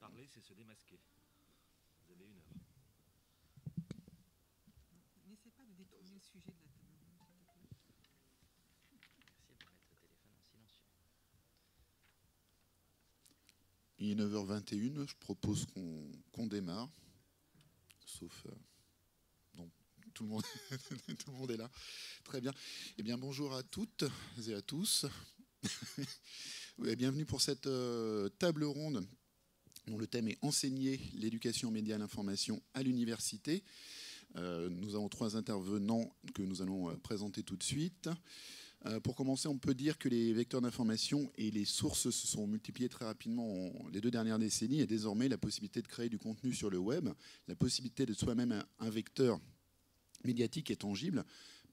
Parler, c'est se démasquer. Vous avez 1 heure. N'essaie pas de détourner le sujet de la table. Essayez de mettre le téléphone en silencieux. Il est 9h21, je propose qu'on démarre. Sauf... non, tout le monde, tout le monde est là. Très bien. Eh bien, bonjour à toutes et à tous. Bienvenue pour cette table ronde dont le thème est « Enseigner l'éducation aux médias et l'information à l'université ». Nous avons 3 intervenants que nous allons présenter tout de suite. Pour commencer, on peut dire que les vecteurs d'information et les sources se sont multipliés très rapidement les 2 dernières décennies, et désormais la possibilité de créer du contenu sur le web, la possibilité de soi-même un vecteur médiatique est tangible.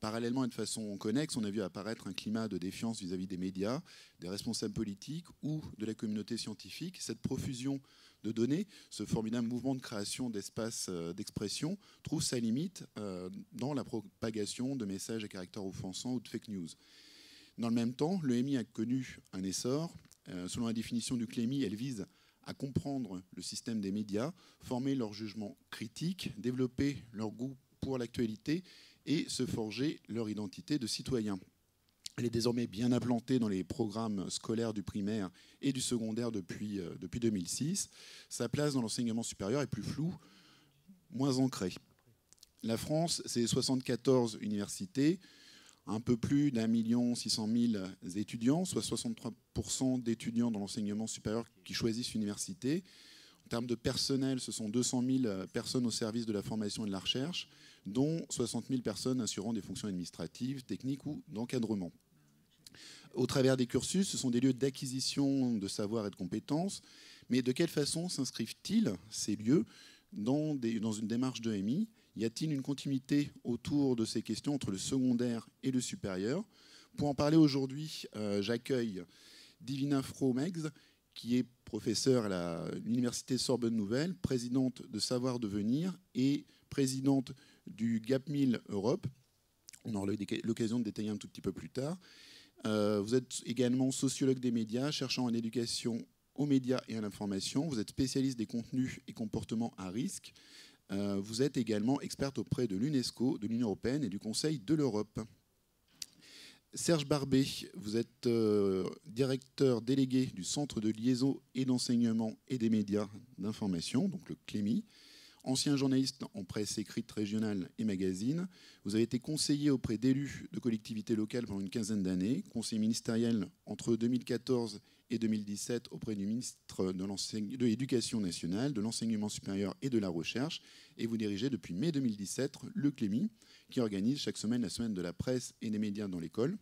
Parallèlement et de façon connexe, on a vu apparaître un climat de défiance vis-à-vis des médias, des responsables politiques ou de la communauté scientifique. Cette profusion de données, ce formidable mouvement de création d'espaces d'expression, trouve sa limite dans la propagation de messages à caractère offensant ou de fake news. Dans le même temps, l'EMI a connu un essor. Selon la définition du CLEMI, elle vise à comprendre le système des médias, former leur jugement critique, développer leur goût pour l'actualité et se forger leur identité de citoyen. Elle est désormais bien implantée dans les programmes scolaires du primaire et du secondaire depuis 2006. Sa place dans l'enseignement supérieur est plus floue, moins ancrée. La France, c'est 74 universités, un peu plus d'1 600 000 étudiants, soit 63% d'étudiants dans l'enseignement supérieur qui choisissent l'université. En termes de personnel, ce sont 200 000 personnes au service de la formation et de la recherche, dont 60 000 personnes assurant des fonctions administratives, techniques ou d'encadrement. Au travers des cursus, ce sont des lieux d'acquisition de savoir et de compétences, mais de quelle façon s'inscrivent-ils, ces lieux, dans une démarche d'EMI? Y a-t-il une continuité autour de ces questions entre le secondaire et le supérieur? Pour en parler aujourd'hui, j'accueille Divina Fromegz, qui est professeure à l'Université Sorbonne Nouvelle, présidente de Savoir Devenir et présidente du GapMill Europe. On aura l'occasion de détailler un tout petit peu plus tard. Vous êtes également sociologue des médias, cherchant en éducation aux médias et à l'information. Vous êtes spécialiste des contenus et comportements à risque. Vous êtes également experte auprès de l'UNESCO, de l'Union européenne et du Conseil de l'Europe. Serge Barbet, vous êtes directeur délégué du Centre de liaison et d'enseignement et des médias d'information, donc le CLEMI. Ancien journaliste en presse écrite régionale et magazine. Vous avez été conseiller auprès d'élus de collectivités locales pendant une quinzaine d'années, conseiller ministériel entre 2014 et 2017 auprès du ministre de l'Éducation nationale, de l'enseignement supérieur et de la recherche. Et vous dirigez depuis mai 2017 le CLEMI, qui organise chaque semaine la semaine de la presse et des médias dans l'école.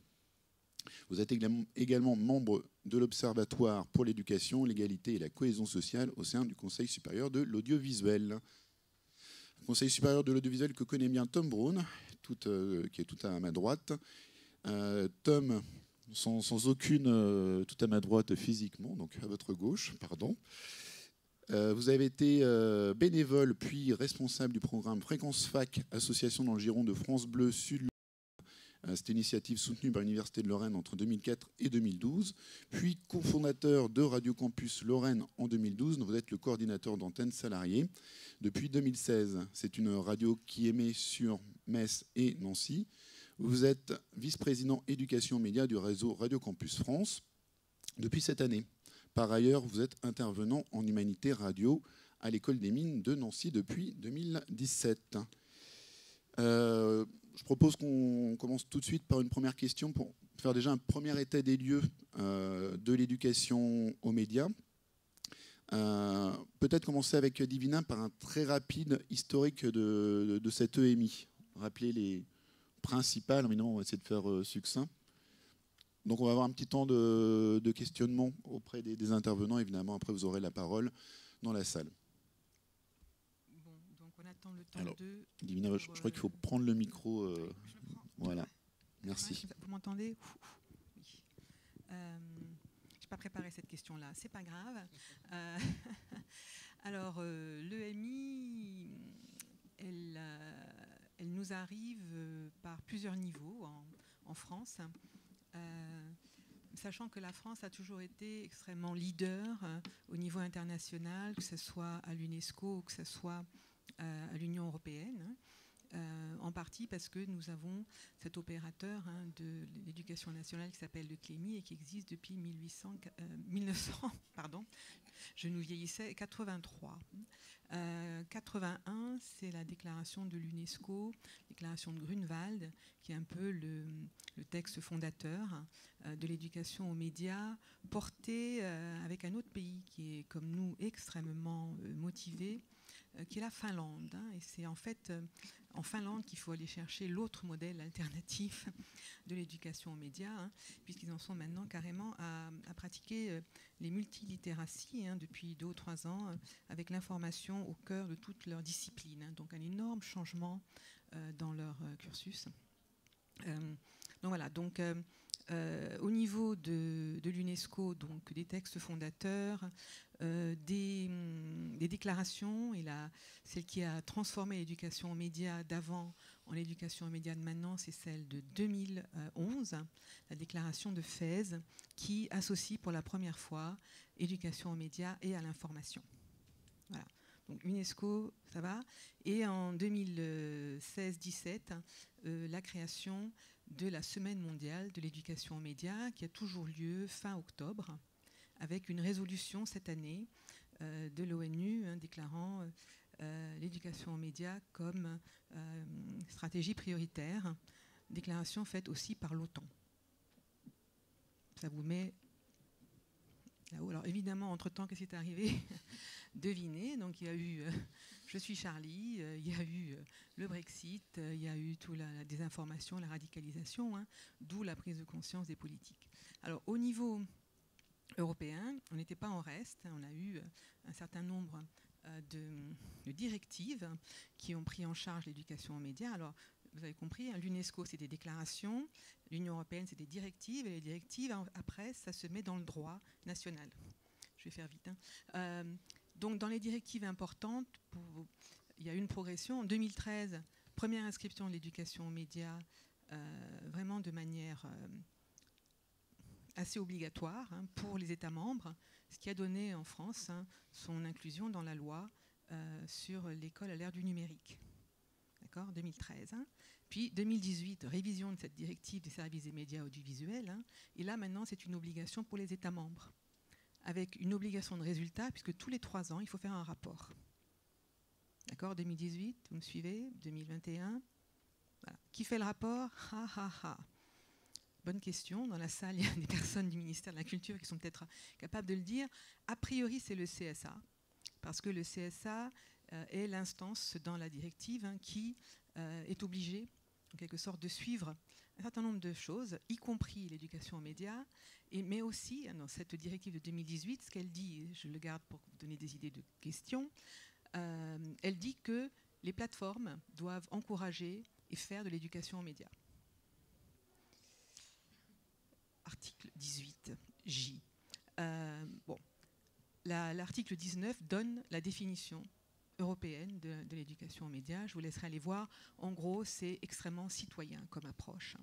Vous êtes également membre de l'Observatoire pour l'éducation, l'égalité et la cohésion sociale au sein du Conseil supérieur de l'audiovisuel. Conseil supérieur de l'audiovisuel que connaît bien Tom Brown, qui est tout à ma droite. Tom, sans aucune, tout à ma droite physiquement, donc à votre gauche, pardon. Vous avez été bénévole puis responsable du programme Fréquence Fac, association dans le giron de France Bleu Sud. Cette initiative soutenue par l'Université de Lorraine entre 2004 et 2012, puis cofondateur de Radio Campus Lorraine en 2012, dont vous êtes le coordinateur d'antenne salariée depuis 2016. C'est une radio qui émet sur Metz et Nancy. Vous êtes vice-président éducation médias du réseau Radio Campus France depuis cette année. Par ailleurs, vous êtes intervenant en humanité radio à l'École des mines de Nancy depuis 2017. Je propose qu'on commence tout de suite par une première question pour faire déjà un premier état des lieux de l'éducation aux médias. Peut-être commencer avec Divina par un très rapide historique de cette EMI. Rappeler les principales, évidemment on va essayer de faire succinct. Donc on va avoir un petit temps de questionnement auprès des intervenants, évidemment après vous aurez la parole dans la salle. On attend le temps. Alors, Divina, je crois qu'il faut prendre le micro. Voilà, merci. Vous m'entendez? Oui. Je n'ai pas préparé cette question-là, c'est pas grave. Alors, l'EMI, elle nous arrive par plusieurs niveaux en France. sachant que la France a toujours été extrêmement leader au niveau international, que ce soit à l'UNESCO ou que ce soit à l'Union européenne, en partie parce que nous avons cet opérateur de l'éducation nationale qui s'appelle le CLEMI et qui existe depuis 1900, pardon, je nous vieillissais, 83. 81, c'est la déclaration de l'UNESCO, déclaration de Grunewald, qui est un peu le texte fondateur de l'éducation aux médias, porté avec un autre pays qui est, comme nous, extrêmement motivé, qui est la Finlande. Et c'est en fait en Finlande qu'il faut aller chercher l'autre modèle alternatif de l'éducation aux médias, puisqu'ils en sont maintenant carrément à pratiquer les multilittératies depuis 2 ou 3 ans, avec l'information au cœur de toute leur discipline. Donc un énorme changement dans leur cursus. Donc voilà, donc au niveau de l'UNESCO, donc des textes fondateurs, des déclarations, et celle qui a transformé l'éducation aux médias d'avant en l'éducation aux médias de maintenant, c'est celle de 2011, la déclaration de Fès, qui associe pour la première fois éducation aux médias et à l'information. Voilà. Donc UNESCO, ça va. Et en 2016-17, la création de la Semaine mondiale de l'éducation aux médias, qui a toujours lieu fin octobre, avec une résolution cette année de l'ONU déclarant l'éducation aux médias comme stratégie prioritaire, déclaration faite aussi par l'OTAN. Ça vous met là-haut. Alors évidemment, entre-temps, qu'est-ce qui est arrivé? Devinez, donc il y a eu Je suis Charlie, il y a eu le Brexit, il y a eu toute la désinformation, la radicalisation, d'où la prise de conscience des politiques. Alors au niveau européen, on n'était pas en reste, on a eu un certain nombre de directives qui ont pris en charge l'éducation aux médias. Alors vous avez compris, l'UNESCO c'est des déclarations, l'Union européenne c'est des directives, et les directives après ça se met dans le droit national. Je vais faire vite. Donc dans les directives importantes, il y a eu une progression. En 2013, première inscription de l'éducation aux médias, vraiment de manière assez obligatoire pour les États membres, ce qui a donné en France son inclusion dans la loi sur l'école à l'ère du numérique. D'accord, 2013. Puis 2018, révision de cette directive des services des médias audiovisuels. Et là, maintenant, c'est une obligation pour les États membres, avec une obligation de résultat, puisque tous les 3 ans, il faut faire un rapport. D'accord, 2018, vous me suivez, 2021. Voilà. Qui fait le rapport? Ha, ha, ha. Bonne question. Dans la salle, il y a des personnes du ministère de la Culture qui sont peut-être capables de le dire. A priori, c'est le CSA, parce que le CSA est l'instance dans la directive qui est obligée, en quelque sorte, de suivre un certain nombre de choses, y compris l'éducation aux médias, mais aussi, dans cette directive de 2018, ce qu'elle dit, je le garde pour vous donner des idées de questions, elle dit que les plateformes doivent encourager et faire de l'éducation aux médias. Article 18J. Bon, l'article 19 donne la définition européenne de l'éducation aux médias. Je vous laisserai aller voir. En gros, c'est extrêmement citoyen comme approche,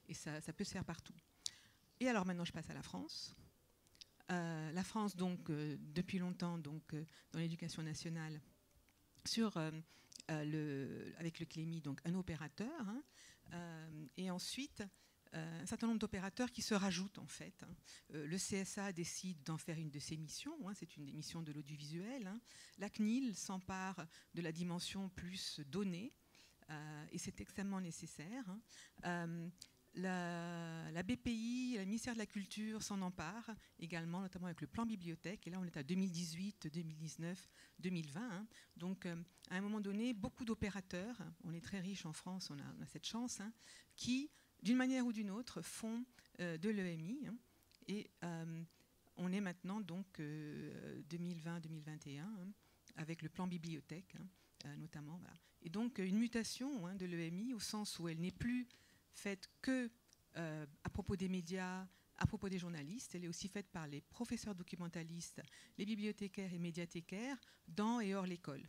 et ça peut se faire partout. Et alors maintenant, je passe à la France. La France, donc, depuis longtemps, donc, dans l'éducation nationale, avec le CLEMI, donc un opérateur, et ensuite un certain nombre d'opérateurs qui se rajoutent en fait. Le CSA décide d'en faire une de ses missions, c'est une des missions de l'audiovisuel. La CNIL s'empare de la dimension plus donnée, et c'est extrêmement nécessaire. La BPI, le ministère de la Culture s'en empare également, notamment avec le plan bibliothèque. Et là, on est à 2018, 2019, 2020. Donc, à un moment donné, beaucoup d'opérateurs, on est très riche en France, on a cette chance, qui, d'une manière ou d'une autre, font de l'EMI. Et on est maintenant, donc, 2020-2021, avec le plan bibliothèque, notamment. Voilà. Et donc, une mutation de l'EMI, au sens où elle n'est plus faite que à propos des médias, à propos des journalistes. Elle est aussi faite par les professeurs documentalistes, les bibliothécaires et médiathécaires, dans et hors l'école.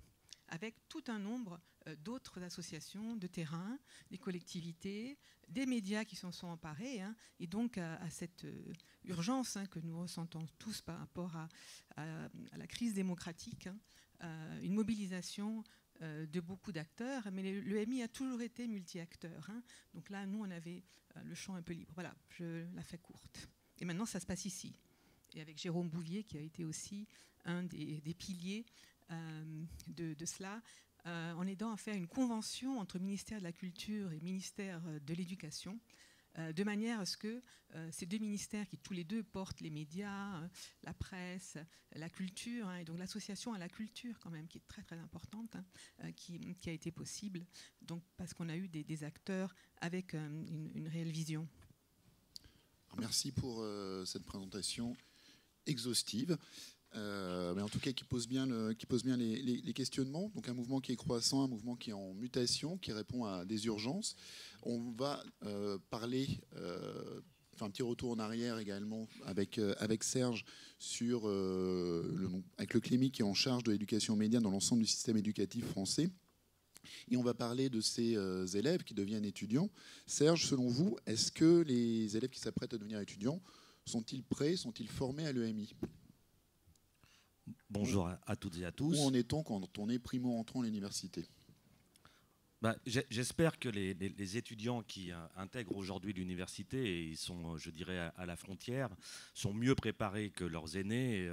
avec tout un nombre d'autres associations de terrain, des collectivités, des médias qui s'en sont emparés, hein, et donc à cette urgence que nous ressentons tous par rapport à la crise démocratique, hein, une mobilisation de beaucoup d'acteurs, mais l'EMI a toujours été multi-acteur. Hein. Donc là, nous, on avait le champ un peu libre. Voilà, je la fais courte. Et maintenant, ça se passe ici. Et avec Jérôme Bouvier, qui a été aussi un des piliers de cela, en aidant à faire une convention entre ministère de la Culture et ministère de l'Éducation, de manière à ce que ces deux ministères qui tous les deux portent les médias, la presse, la culture, hein, et donc l'association à la culture quand même qui est très très importante, hein, qui a été possible, donc parce qu'on a eu des acteurs avec une réelle vision. Alors, merci pour cette présentation exhaustive. Mais en tout cas qui pose bien les questionnements. Donc un mouvement qui est croissant, un mouvement qui est en mutation, qui répond à des urgences. On va parler, faire un petit retour en arrière également avec Serge sur avec le Clémy qui est en charge de l'éducation aux médias dans l'ensemble du système éducatif français. Et on va parler de ces élèves qui deviennent étudiants. Serge, selon vous, est-ce que les élèves qui s'apprêtent à devenir étudiants sont-ils prêts, sont-ils formés à l'EMI ? Bonjour à toutes et à tous. Où en est-on quand on est primo-entrant à l'université ? J'espère que les étudiants qui intègrent aujourd'hui l'université, et ils sont, je dirais, à la frontière, sont mieux préparés que leurs aînés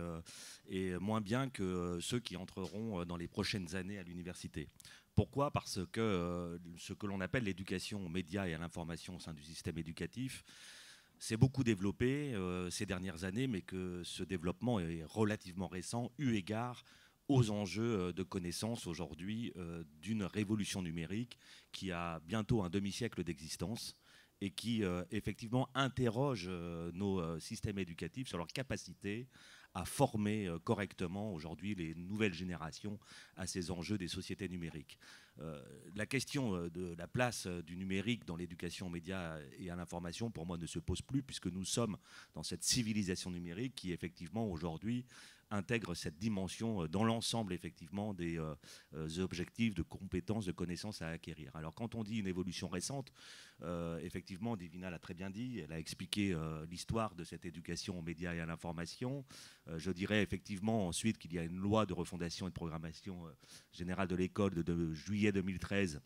et moins bien que ceux qui entreront dans les prochaines années à l'université. Pourquoi ? Parce que ce que l'on appelle l'éducation aux médias et à l'information au sein du système éducatif s'est beaucoup développé ces dernières années, mais que ce développement est relativement récent, eu égard aux enjeux de connaissance aujourd'hui d'une révolution numérique qui a bientôt un demi-siècle d'existence et qui effectivement interroge nos systèmes éducatifs sur leur capacité à former correctement aujourd'hui les nouvelles générations à ces enjeux des sociétés numériques. La question de la place du numérique dans l'éducation aux médias et à l'information, pour moi, ne se pose plus, puisque nous sommes dans cette civilisation numérique qui, effectivement, aujourd'hui, intègre cette dimension dans l'ensemble, effectivement, des objectifs de compétences, de connaissances à acquérir. Alors, quand on dit une évolution récente, effectivement, Divina l'a très bien dit, elle a expliqué l'histoire de cette éducation aux médias et à l'information. Je dirais effectivement ensuite qu'il y a une loi de refondation et de programmation générale de l'école de juillet 2013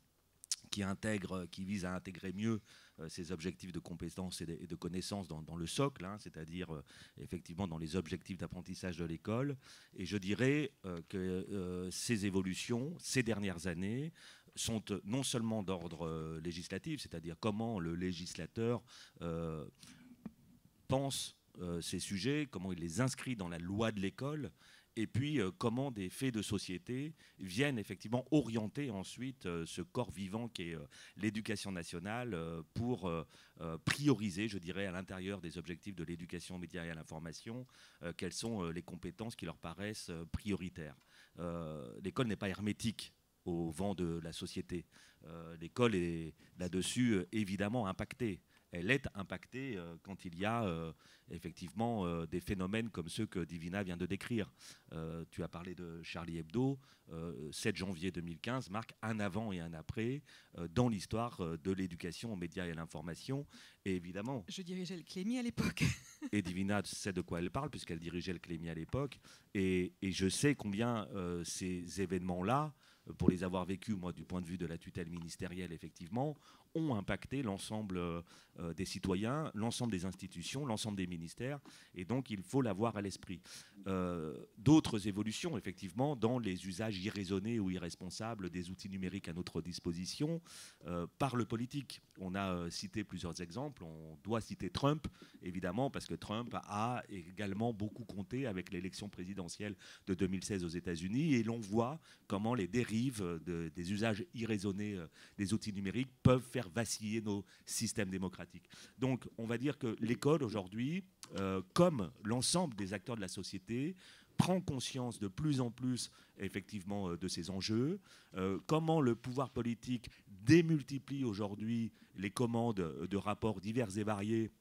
qui vise à intégrer mieux ces objectifs de compétences et de connaissances dans le socle, hein, c'est-à-dire effectivement dans les objectifs d'apprentissage de l'école. Et je dirais que ces évolutions, ces dernières années, sont non seulement d'ordre législatif, c'est-à-dire comment le législateur pense ces sujets, comment il les inscrit dans la loi de l'école, et puis comment des faits de société viennent effectivement orienter ensuite ce corps vivant qu'est l'éducation nationale pour prioriser, je dirais, à l'intérieur des objectifs de l'éducation aux médias et à l'information, quelles sont les compétences qui leur paraissent prioritaires. L'école n'est pas hermétique au vent de la société. L'école est là-dessus évidemment impactée. Elle est impactée quand il y a effectivement des phénomènes comme ceux que Divina vient de décrire. Tu as parlé de Charlie Hebdo. 7 janvier 2015 marque un avant et un après dans l'histoire de l'éducation aux médias et à l'information. Et évidemment... Je dirigeais le Clémy à l'époque. Et Divina sait de quoi elle parle puisqu'elle dirigeait le Clémy à l'époque. Et je sais combien ces événements-là, pour les avoir vécus, moi, du point de vue de la tutelle ministérielle, effectivement, ont impacté l'ensemble des citoyens, l'ensemble des institutions, l'ensemble des ministères, et donc il faut l'avoir à l'esprit. D'autres évolutions, effectivement, dans les usages irraisonnés ou irresponsables des outils numériques à notre disposition par le politique. On a cité plusieurs exemples, on doit citer Trump, évidemment, parce que Trump a également beaucoup compté avec l'élection présidentielle de 2016 aux États-Unis, et l'on voit comment les dérives des usages irraisonnés des outils numériques peuvent faire vaciller nos systèmes démocratiques. Donc on va dire que l'école aujourd'hui, comme l'ensemble des acteurs de la société, prend conscience de plus en plus effectivement de ces enjeux, comment le pouvoir politique démultiplie aujourd'hui les commandes de rapports divers et variés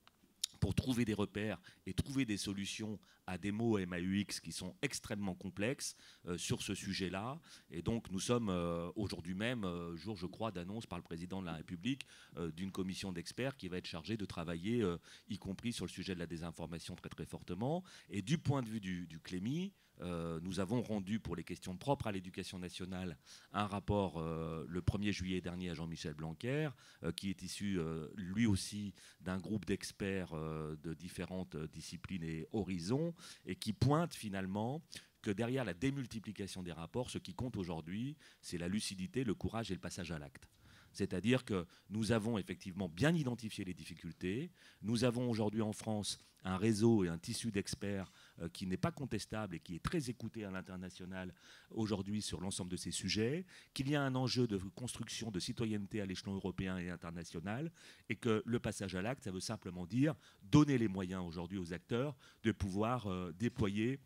pour trouver des repères et trouver des solutions à des mots MAUX qui sont extrêmement complexes sur ce sujet-là. Et donc nous sommes aujourd'hui même, jour je crois d'annonce par le président de la République, d'une commission d'experts qui va être chargée de travailler, y compris sur le sujet de la désinformation très très fortement. Et du point de vue du Clémy, nous avons rendu pour les questions propres à l'éducation nationale un rapport le 1er juillet dernier à Jean-Michel Blanquer, qui est issu lui aussi d'un groupe d'experts de différentes disciplines et horizons, et qui pointe finalement que derrière la démultiplication des rapports, ce qui compte aujourd'hui, c'est la lucidité, le courage et le passage à l'acte. C'est-à-dire que nous avons effectivement bien identifié les difficultés. Nous avons aujourd'hui en France un réseau et un tissu d'experts qui n'est pas contestable et qui est très écouté à l'international aujourd'hui sur l'ensemble de ces sujets, qu'il y a un enjeu de construction de citoyenneté à l'échelon européen et international, et que le passage à l'acte, ça veut simplement dire donner les moyens aujourd'hui aux acteurs de pouvoir déployer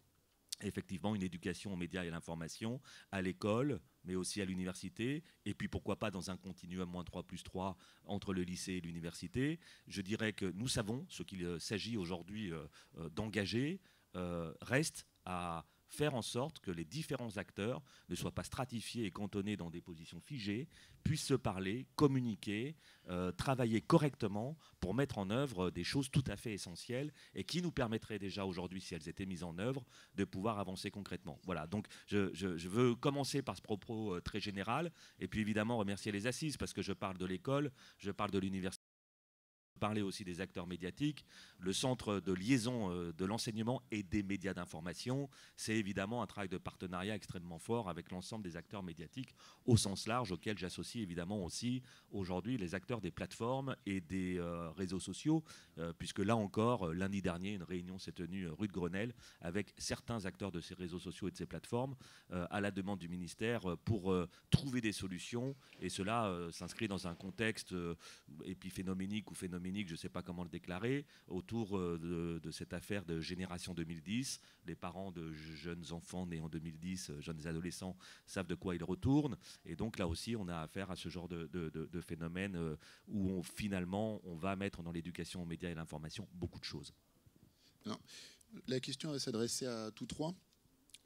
effectivement une éducation aux médias et à l'information à l'école, mais aussi à l'université, et puis pourquoi pas dans un continuum -3+3 entre le lycée et l'université. Je dirais que nous savons ce qu'il s'agit aujourd'hui d'engager, reste à faire en sorte que les différents acteurs ne soient pas stratifiés et cantonnés dans des positions figées, puissent se parler, communiquer, travailler correctement pour mettre en œuvre des choses tout à fait essentielles et qui nous permettraient déjà aujourd'hui, si elles étaient mises en œuvre, de pouvoir avancer concrètement. Voilà, donc je veux commencer par ce propos très général et puis évidemment remercier les assises parce que je parle de l'école, je parle de l'université, parler aussi des acteurs médiatiques. Le centre de liaison de l'enseignement et des médias d'information, c'est évidemment un travail de partenariat extrêmement fort avec l'ensemble des acteurs médiatiques au sens large, auquel j'associe évidemment aussi aujourd'hui les acteurs des plateformes et des réseaux sociaux, puisque là encore, lundi dernier, une réunion s'est tenue rue de Grenelle avec certains acteurs de ces réseaux sociaux et de ces plateformes à la demande du ministère pour trouver des solutions, et cela s'inscrit dans un contexte épiphénoménique ou phénoménique, je ne sais pas comment le déclarer, autour de cette affaire de Génération 2010. Les parents de jeunes enfants nés en 2010, jeunes adolescents, savent de quoi ils retournent. Et donc là aussi, on a affaire à ce genre de phénomène où finalement, on va mettre dans l'éducation aux médias et l'information beaucoup de choses. Alors, la question va s'adresser à tous trois.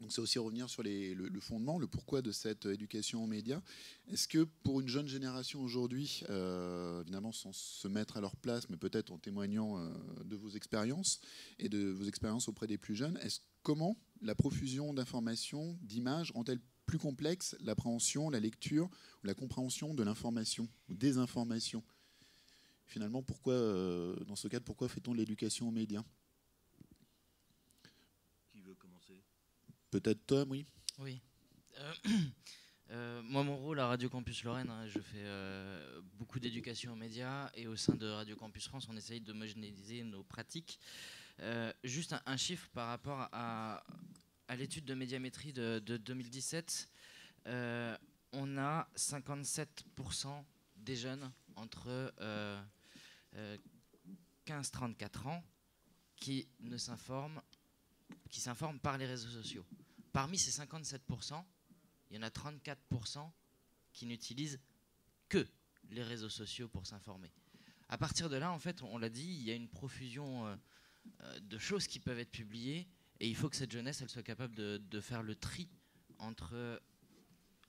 Donc c'est aussi revenir sur le fondement, le pourquoi de cette éducation aux médias. Est-ce que pour une jeune génération aujourd'hui, évidemment sans se mettre à leur place, mais peut-être en témoignant de vos expériences et de vos expériences auprès des plus jeunes, comment la profusion d'informations, d'images rend-elle plus complexe l'appréhension, la lecture ou la compréhension de l'information ou des informations? Finalement, pourquoi, dans ce cadre, pourquoi fait-on de l'éducation aux médias? Peut-être Tom, oui. Oui. Moi, mon rôle à Radio Campus Lorraine, hein, je fais beaucoup d'éducation aux médias, et au sein de Radio Campus France, on essaye d'homogénéiser nos pratiques. Juste un chiffre par rapport à l'étude de médiamétrie de 2017. On a 57% des jeunes entre 15-34 ans qui s'informent par les réseaux sociaux. Parmi ces 57%, il y en a 34% qui n'utilisent que les réseaux sociaux pour s'informer. À partir de là, en fait, on l'a dit, il y a une profusion de choses qui peuvent être publiées, et il faut que cette jeunesse, elle soit capable de faire le tri entre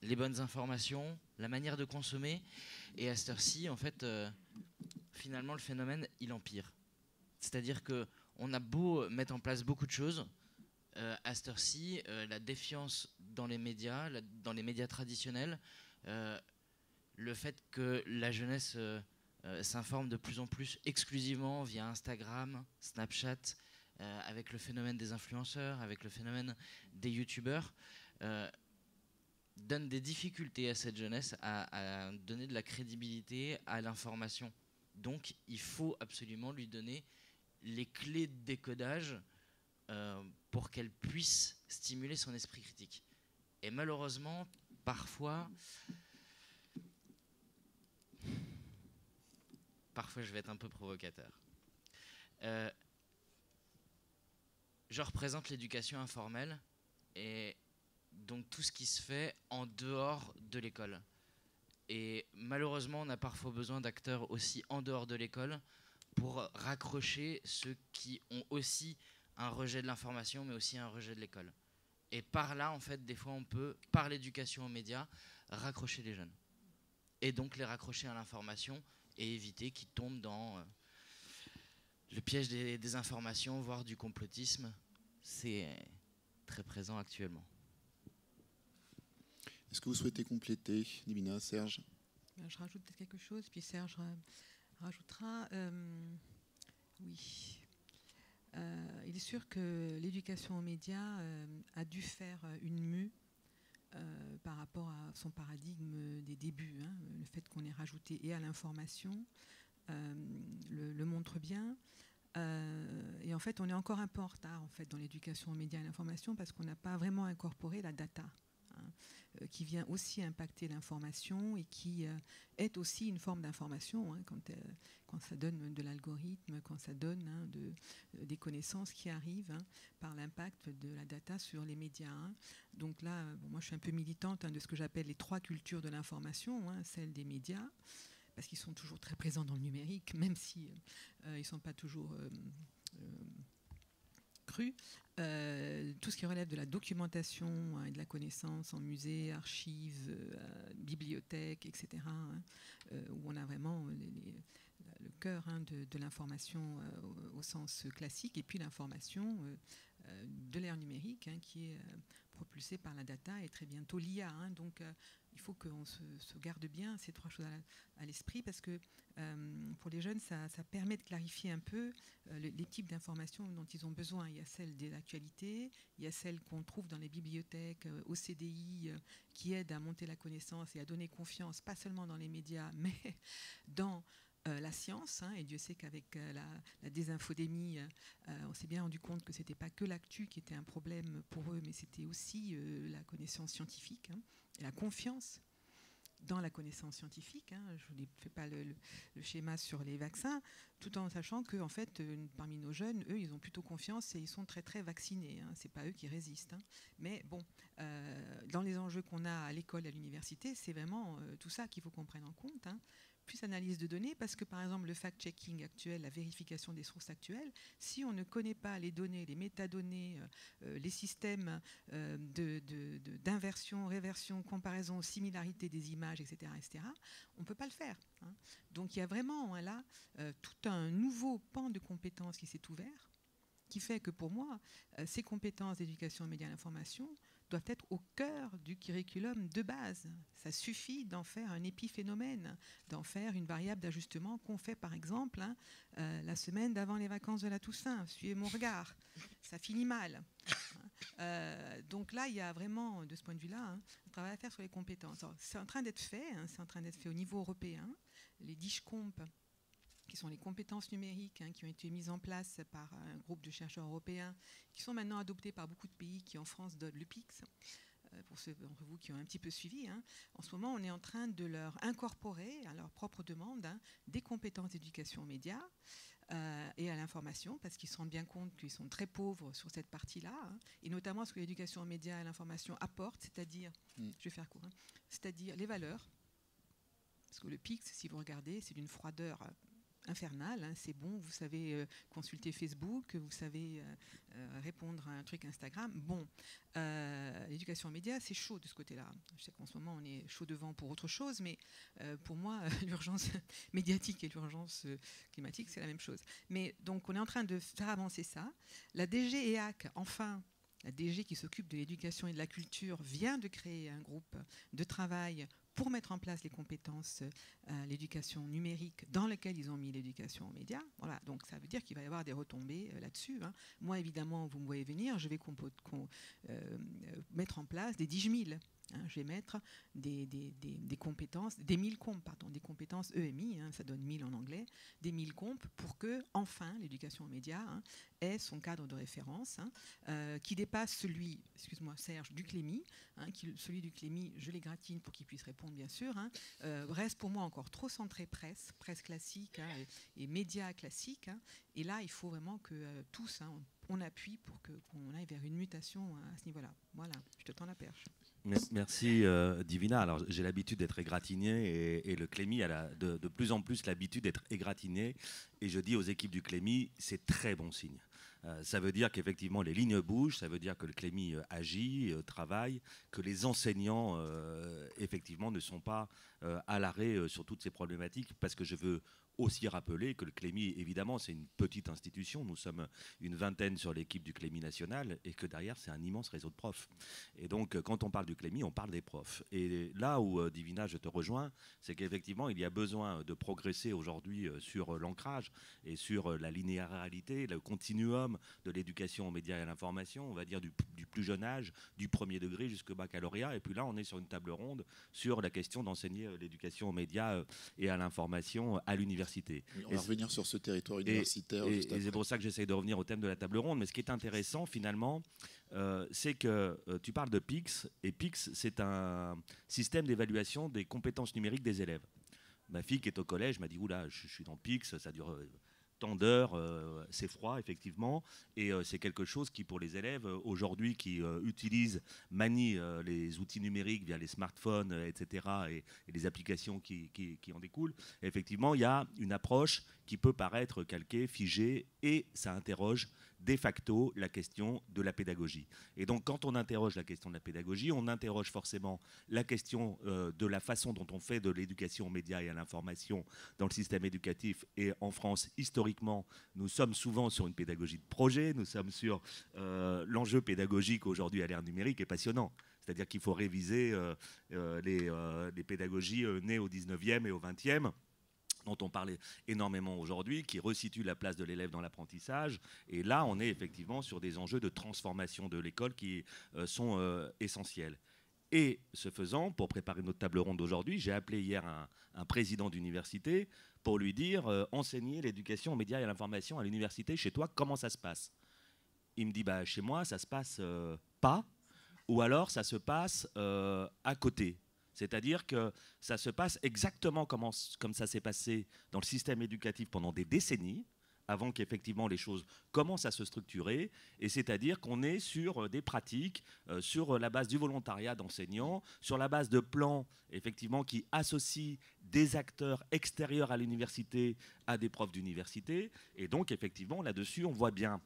les bonnes informations, la manière de consommer, et à cette heure-ci, en fait, finalement, le phénomène, il empire. C'est-à-dire qu'on a beau mettre en place beaucoup de choses, à cette heure-ci, la défiance dans les médias traditionnels, le fait que la jeunesse s'informe de plus en plus exclusivement via Instagram, Snapchat, avec le phénomène des influenceurs, avec le phénomène des youtubeurs, donne des difficultés à cette jeunesse à donner de la crédibilité à l'information. Donc il faut absolument lui donner les clés de décodage pour qu'elle puisse stimuler son esprit critique. Et malheureusement, parfois je vais être un peu provocateur. Je représente l'éducation informelle, et donc tout ce qui se fait en dehors de l'école. Et malheureusement, on a parfois besoin d'acteurs aussi en dehors de l'école pour raccrocher ceux qui ont aussi un rejet de l'information, mais aussi un rejet de l'école. Et par là, en fait, des fois, on peut, par l'éducation aux médias, raccrocher les jeunes. Et donc les raccrocher à l'information et éviter qu'ils tombent dans le piège des informations, voire du complotisme. C'est très présent actuellement. Est-ce que vous souhaitez compléter, Nibina, Serge? Je rajoute peut-être quelque chose, puis Serge rajoutera. Oui. Il est sûr que l'éducation aux médias a dû faire une mue par rapport à son paradigme des débuts. Hein. Le fait qu'on ait rajouté et à l'information le montre bien. Et en fait, on est encore un peu en retard en fait, dans l'éducation aux médias et à l'information parce qu'on n'a pas vraiment incorporé la data. Qui vient aussi impacter l'information et qui est aussi une forme d'information quand ça donne de l'algorithme, quand ça donne des connaissances qui arrivent par l'impact de la data sur les médias. Donc là, moi je suis un peu militante de ce que j'appelle les 3 cultures de l'information, celle des médias, parce qu'ils sont toujours très présents dans le numérique, même si ils ne sont pas toujours crus. Tout ce qui relève de la documentation et de la connaissance en musée, archives, bibliothèques, etc., où on a vraiment le cœur de l'information au sens classique, et puis l'information de l'ère numérique qui est propulsée par la data et très bientôt l'IA. Donc il faut qu'on se garde bien ces 3 choses à l'esprit parce que pour les jeunes, ça permet de clarifier un peu les types d'informations dont ils ont besoin. Il y a celles de l'actualité, il y a celles qu'on trouve dans les bibliothèques, au CDI, qui aident à monter la connaissance et à donner confiance, pas seulement dans les médias, mais dans la science. Et Dieu sait qu'avec la désinfodémie, on s'est bien rendu compte que ce n'était pas que l'actu qui était un problème pour eux, mais c'était aussi la connaissance scientifique et la confiance dans la connaissance scientifique. Je ne vous fais pas le schéma sur les vaccins, tout en sachant que en fait, parmi nos jeunes, eux, ils ont plutôt confiance et ils sont très très vaccinés. Ce n'est pas eux qui résistent. Mais bon, dans les enjeux qu'on a à l'école, à l'université, c'est vraiment tout ça qu'il faut qu'on prenne en compte. Plus analyse de données, parce que par exemple le fact-checking actuel, la vérification des sources actuelles, si on ne connaît pas les données, les métadonnées, les systèmes d'inversion, réversion, comparaison, similarité des images, etc., on ne peut pas le faire. Donc il y a vraiment là tout un nouveau pan de compétences qui s'est ouvert, qui fait que pour moi, ces compétences d'éducation aux médias et à l'information doivent être au cœur du curriculum de base. Ça suffit d'en faire un épiphénomène, d'en faire une variable d'ajustement qu'on fait par exemple la semaine d'avant les vacances de la Toussaint. Suivez mon regard, ça finit mal. Donc là, il y a vraiment, de ce point de vue-là, un travail à faire sur les compétences. C'est en train d'être fait, c'est en train d'être fait au niveau européen. Les DIGCOMP, qui sont les compétences numériques qui ont été mises en place par un groupe de chercheurs européens, qui sont maintenant adoptées par beaucoup de pays qui, en France, donnent le PIX. Pour ceux d'entre vous qui ont un petit peu suivi, en ce moment, on est en train de leur incorporer, à leur propre demande, des compétences d'éducation aux médias et à l'information, parce qu'ils se rendent bien compte qu'ils sont très pauvres sur cette partie-là, et notamment ce que l'éducation aux médias et à l'information apporte, c'est-à-dire, je vais faire court, c'est-à-dire les valeurs. Parce que le PIX, si vous regardez, c'est d'une froideur infernal, c'est bon, vous savez consulter Facebook, vous savez répondre à un truc Instagram. Bon, l'éducation aux médias, c'est chaud de ce côté-là. Je sais qu'en ce moment, on est chaud devant pour autre chose, mais pour moi, l'urgence médiatique et l'urgence climatique, c'est la même chose. Mais donc, on est en train de faire avancer ça. La DG EAC, enfin, la DG qui s'occupe de l'éducation et de la culture, vient de créer un groupe de travail pour mettre en place les compétences, l'éducation numérique dans lequel ils ont mis l'éducation aux médias. Voilà, donc ça veut dire qu'il va y avoir des retombées là-dessus. Moi, évidemment, vous me voyez venir, je vais mettre en place des DIGMIL. Je vais mettre des compétences, des 1000 comptes, pardon, des compétences EMI, ça donne 1000 en anglais, des 1000 comptes pour que, enfin, l'éducation aux médias ait son cadre de référence qui dépasse celui, excuse-moi Serge, du CLEMI. Celui du CLEMI, je l'égratigne pour qu'il puisse répondre, bien sûr. Reste pour moi encore trop centré presse classique et médias classiques. Et là, il faut vraiment que tous, on appuie pour qu'on aille vers une mutation à ce niveau-là. Voilà, je te tends la perche. Merci Divina. Alors j'ai l'habitude d'être égratigné et le Clémy a de plus en plus l'habitude d'être égratigné. Et je dis aux équipes du Clémy, c'est très bon signe. Ça veut dire qu'effectivement les lignes bougent, ça veut dire que le Clémy agit, travaille, que les enseignants effectivement ne sont pas à l'arrêt sur toutes ces problématiques, parce que je veux aussi rappeler que le Clémy, évidemment, c'est une petite institution, nous sommes une vingtaine sur l'équipe du Clémy national, et que derrière c'est un immense réseau de profs. Et donc quand on parle du Clémy, on parle des profs. Et là où, Divina, je te rejoins, c'est qu'effectivement il y a besoin de progresser aujourd'hui sur l'ancrage et sur la linéarité, le continuum de l'éducation aux médias et à l'information, on va dire du plus jeune âge, du premier degré jusqu'au baccalauréat. Et puis là, on est sur une table ronde sur la question d'enseigner l'éducation aux médias et à l'information à l'université. Oui, on va revenir sur ce territoire universitaire. Et c'est pour ça que j'essaye de revenir au thème de la table ronde. Mais ce qui est intéressant, finalement, c'est que tu parles de PICS, et PICS, c'est un système d'évaluation des compétences numériques des élèves. Ma fille qui est au collège m'a dit « Oula, je suis dans PICS, ça dure tant d'heures, c'est froid, effectivement. » Et c'est quelque chose qui, pour les élèves, aujourd'hui, qui manient les outils numériques via les smartphones, etc., et les applications qui en découlent, effectivement, il y a une approche qui peut paraître calquée, figée, et ça interroge de facto la question de la pédagogie. Et donc, quand on interroge la question de la pédagogie, on interroge forcément la question de la façon dont on fait de l'éducation aux médias et à l'information dans le système éducatif. Et en France, historiquement, nous sommes souvent sur une pédagogie de projet, nous sommes sur l'enjeu pédagogique aujourd'hui à l'ère numérique est passionnant. C'est-à-dire qu'il faut réviser les pédagogies nées au 19e et au 20e, dont on parlait énormément aujourd'hui, qui resitue la place de l'élève dans l'apprentissage. Et là, on est effectivement sur des enjeux de transformation de l'école qui sont essentiels. Et ce faisant, pour préparer notre table ronde d'aujourd'hui, j'ai appelé hier un président d'université pour lui dire enseigner l'éducation aux médias et à l'information à l'université, chez toi, comment ça se passe? Il me dit bah, chez moi, ça se passe pas, ou alors ça se passe à côté. C'est-à-dire que ça se passe exactement comme ça s'est passé dans le système éducatif pendant des décennies, avant qu'effectivement les choses commencent à se structurer, et c'est-à-dire qu'on est sur des pratiques, sur la base du volontariat d'enseignants, sur la base de plans effectivement qui associent des acteurs extérieurs à l'université à des profs d'université, et donc effectivement là-dessus on voit bien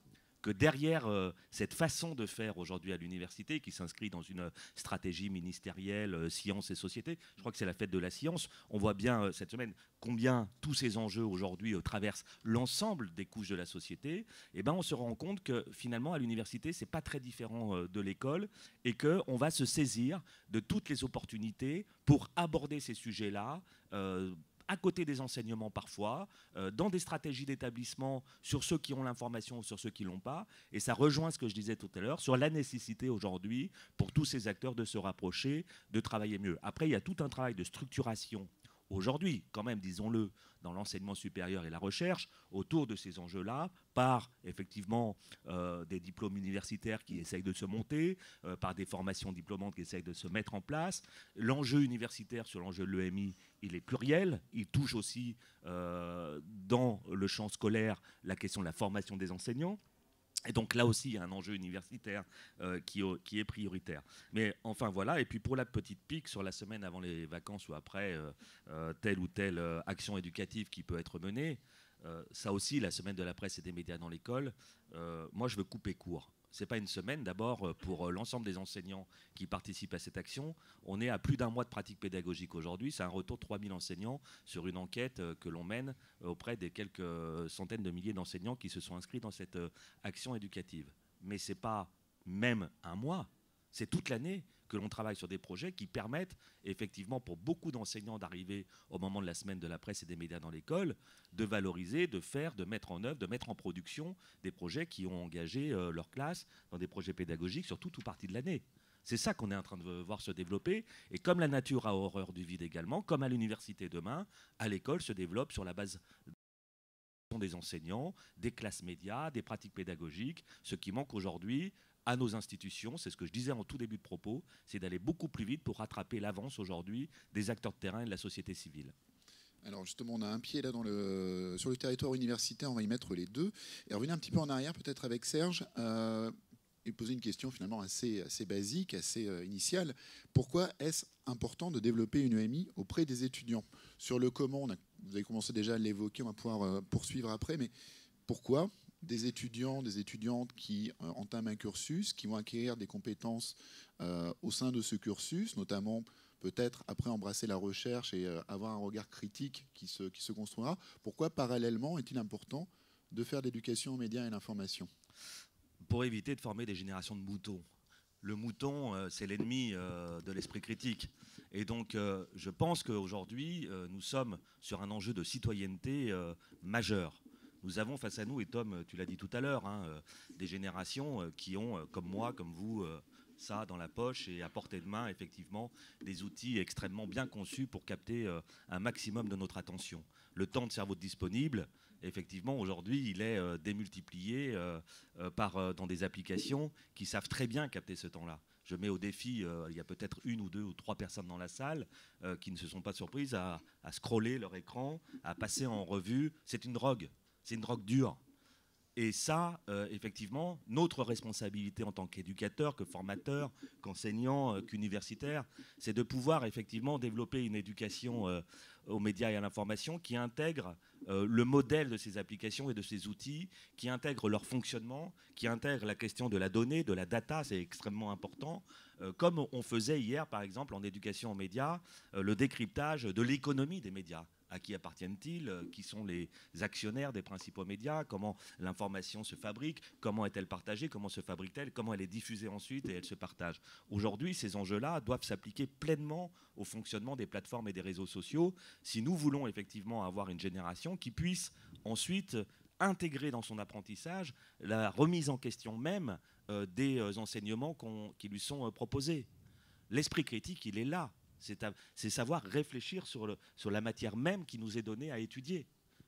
que derrière cette façon de faire aujourd'hui à l'université, qui s'inscrit dans une stratégie ministérielle sciences et société, je crois que c'est la fête de la science, on voit bien cette semaine combien tous ces enjeux aujourd'hui traversent l'ensemble des couches de la société, et ben on se rend compte que finalement à l'université c'est pas très différent de l'école, et qu'on va se saisir de toutes les opportunités pour aborder ces sujets-là, à côté des enseignements parfois, dans des stratégies d'établissement sur ceux qui ont l'information ou sur ceux qui ne l'ont pas. Et ça rejoint ce que je disais tout à l'heure sur la nécessité aujourd'hui pour tous ces acteurs de se rapprocher, de travailler mieux. Après, il y a tout un travail de structuration aujourd'hui, quand même, disons-le, dans l'enseignement supérieur et la recherche, autour de ces enjeux-là, par effectivement des diplômes universitaires qui essayent de se monter, par des formations diplômantes qui essayent de se mettre en place. L'enjeu universitaire sur l'enjeu de l'EMI, il est pluriel, il touche aussi dans le champ scolaire la question de la formation des enseignants. Et donc là aussi, il y a un enjeu universitaire qui est prioritaire. Mais enfin voilà, et puis pour la petite pique, sur la semaine avant les vacances ou après, telle ou telle action éducative qui peut être menée, ça aussi, la semaine de la presse et des médias dans l'école, moi je veux couper court. Ce n'est pas une semaine, d'abord pour l'ensemble des enseignants qui participent à cette action. On est à plus d'un mois de pratique pédagogique aujourd'hui. C'est un retour de 3000 enseignants sur une enquête que l'on mène auprès des quelques centaines de milliers d'enseignants qui se sont inscrits dans cette action éducative. Mais ce n'est pas même un mois, c'est toute l'année que l'on travaille sur des projets qui permettent effectivement pour beaucoup d'enseignants d'arriver au moment de la semaine de la presse et des médias dans l'école, de valoriser, de faire, de mettre en œuvre, de mettre en production des projets qui ont engagé leur classe dans des projets pédagogiques sur toute ou partie de l'année. C'est ça qu'on est en train de voir se développer. Et comme la nature a horreur du vide également, comme à l'université demain, à l'école se développe sur la base des enseignants, des classes médias, des pratiques pédagogiques. Ce qui manque aujourd'hui à nos institutions, c'est ce que je disais en tout début de propos, c'est d'aller beaucoup plus vite pour rattraper l'avance aujourd'hui des acteurs de terrain et de la société civile. Alors justement, on a un pied là sur le territoire universitaire, on va y mettre les deux. Et revenir un petit peu en arrière peut-être avec Serge. poser une question finalement assez basique, assez initiale. Pourquoi est-ce important de développer une EMI auprès des étudiants? Sur le comment, vous avez commencé déjà à l'évoquer, on va pouvoir poursuivre après, mais pourquoi des étudiants, des étudiantes qui entament un cursus, qui vont acquérir des compétences au sein de ce cursus, notamment peut-être après embrasser la recherche et avoir un regard critique qui se construira, pourquoi parallèlement est-il important de faire de l'éducation aux médias et à l'information? Pour éviter de former des générations de moutons. Le mouton, c'est l'ennemi de l'esprit critique. Et donc, je pense qu'aujourd'hui, nous sommes sur un enjeu de citoyenneté majeur. Nous avons face à nous, et Tom, tu l'as dit tout à l'heure, des générations qui ont, comme moi, comme vous, ça dans la poche et à portée de main, effectivement, des outils extrêmement bien conçus pour capter un maximum de notre attention. Le temps de cerveau disponible, effectivement, aujourd'hui, il est démultiplié dans des applications qui savent très bien capter ce temps-là. Je mets au défi, il y a peut-être 1 ou 2 ou 3 personnes dans la salle qui ne se sont pas surprises à scroller leur écran, à passer en revue. C'est une drogue dure. Et ça, effectivement, notre responsabilité en tant qu'éducateur, que formateur, qu'enseignant, qu'universitaire, c'est de pouvoir effectivement développer une éducation aux médias et à l'information qui intègre le modèle de ces applications et de ces outils, qui intègre leur fonctionnement, qui intègre la question de la donnée, de la data, c'est extrêmement important, comme on faisait hier, par exemple, en éducation aux médias, le décryptage de l'économie des médias. À qui appartiennent-ils? Qui sont les actionnaires des principaux médias? Comment l'information se fabrique? Comment est-elle partagée? Comment se fabrique-t-elle? Comment elle est diffusée ensuite et elle se partage? Aujourd'hui, ces enjeux-là doivent s'appliquer pleinement au fonctionnement des plateformes et des réseaux sociaux si nous voulons effectivement avoir une génération qui puisse ensuite intégrer dans son apprentissage la remise en question même des enseignements qui lui sont proposés. L'esprit critique, il est là. C'est savoir réfléchir sur la matière même qui nous est donnée à étudier.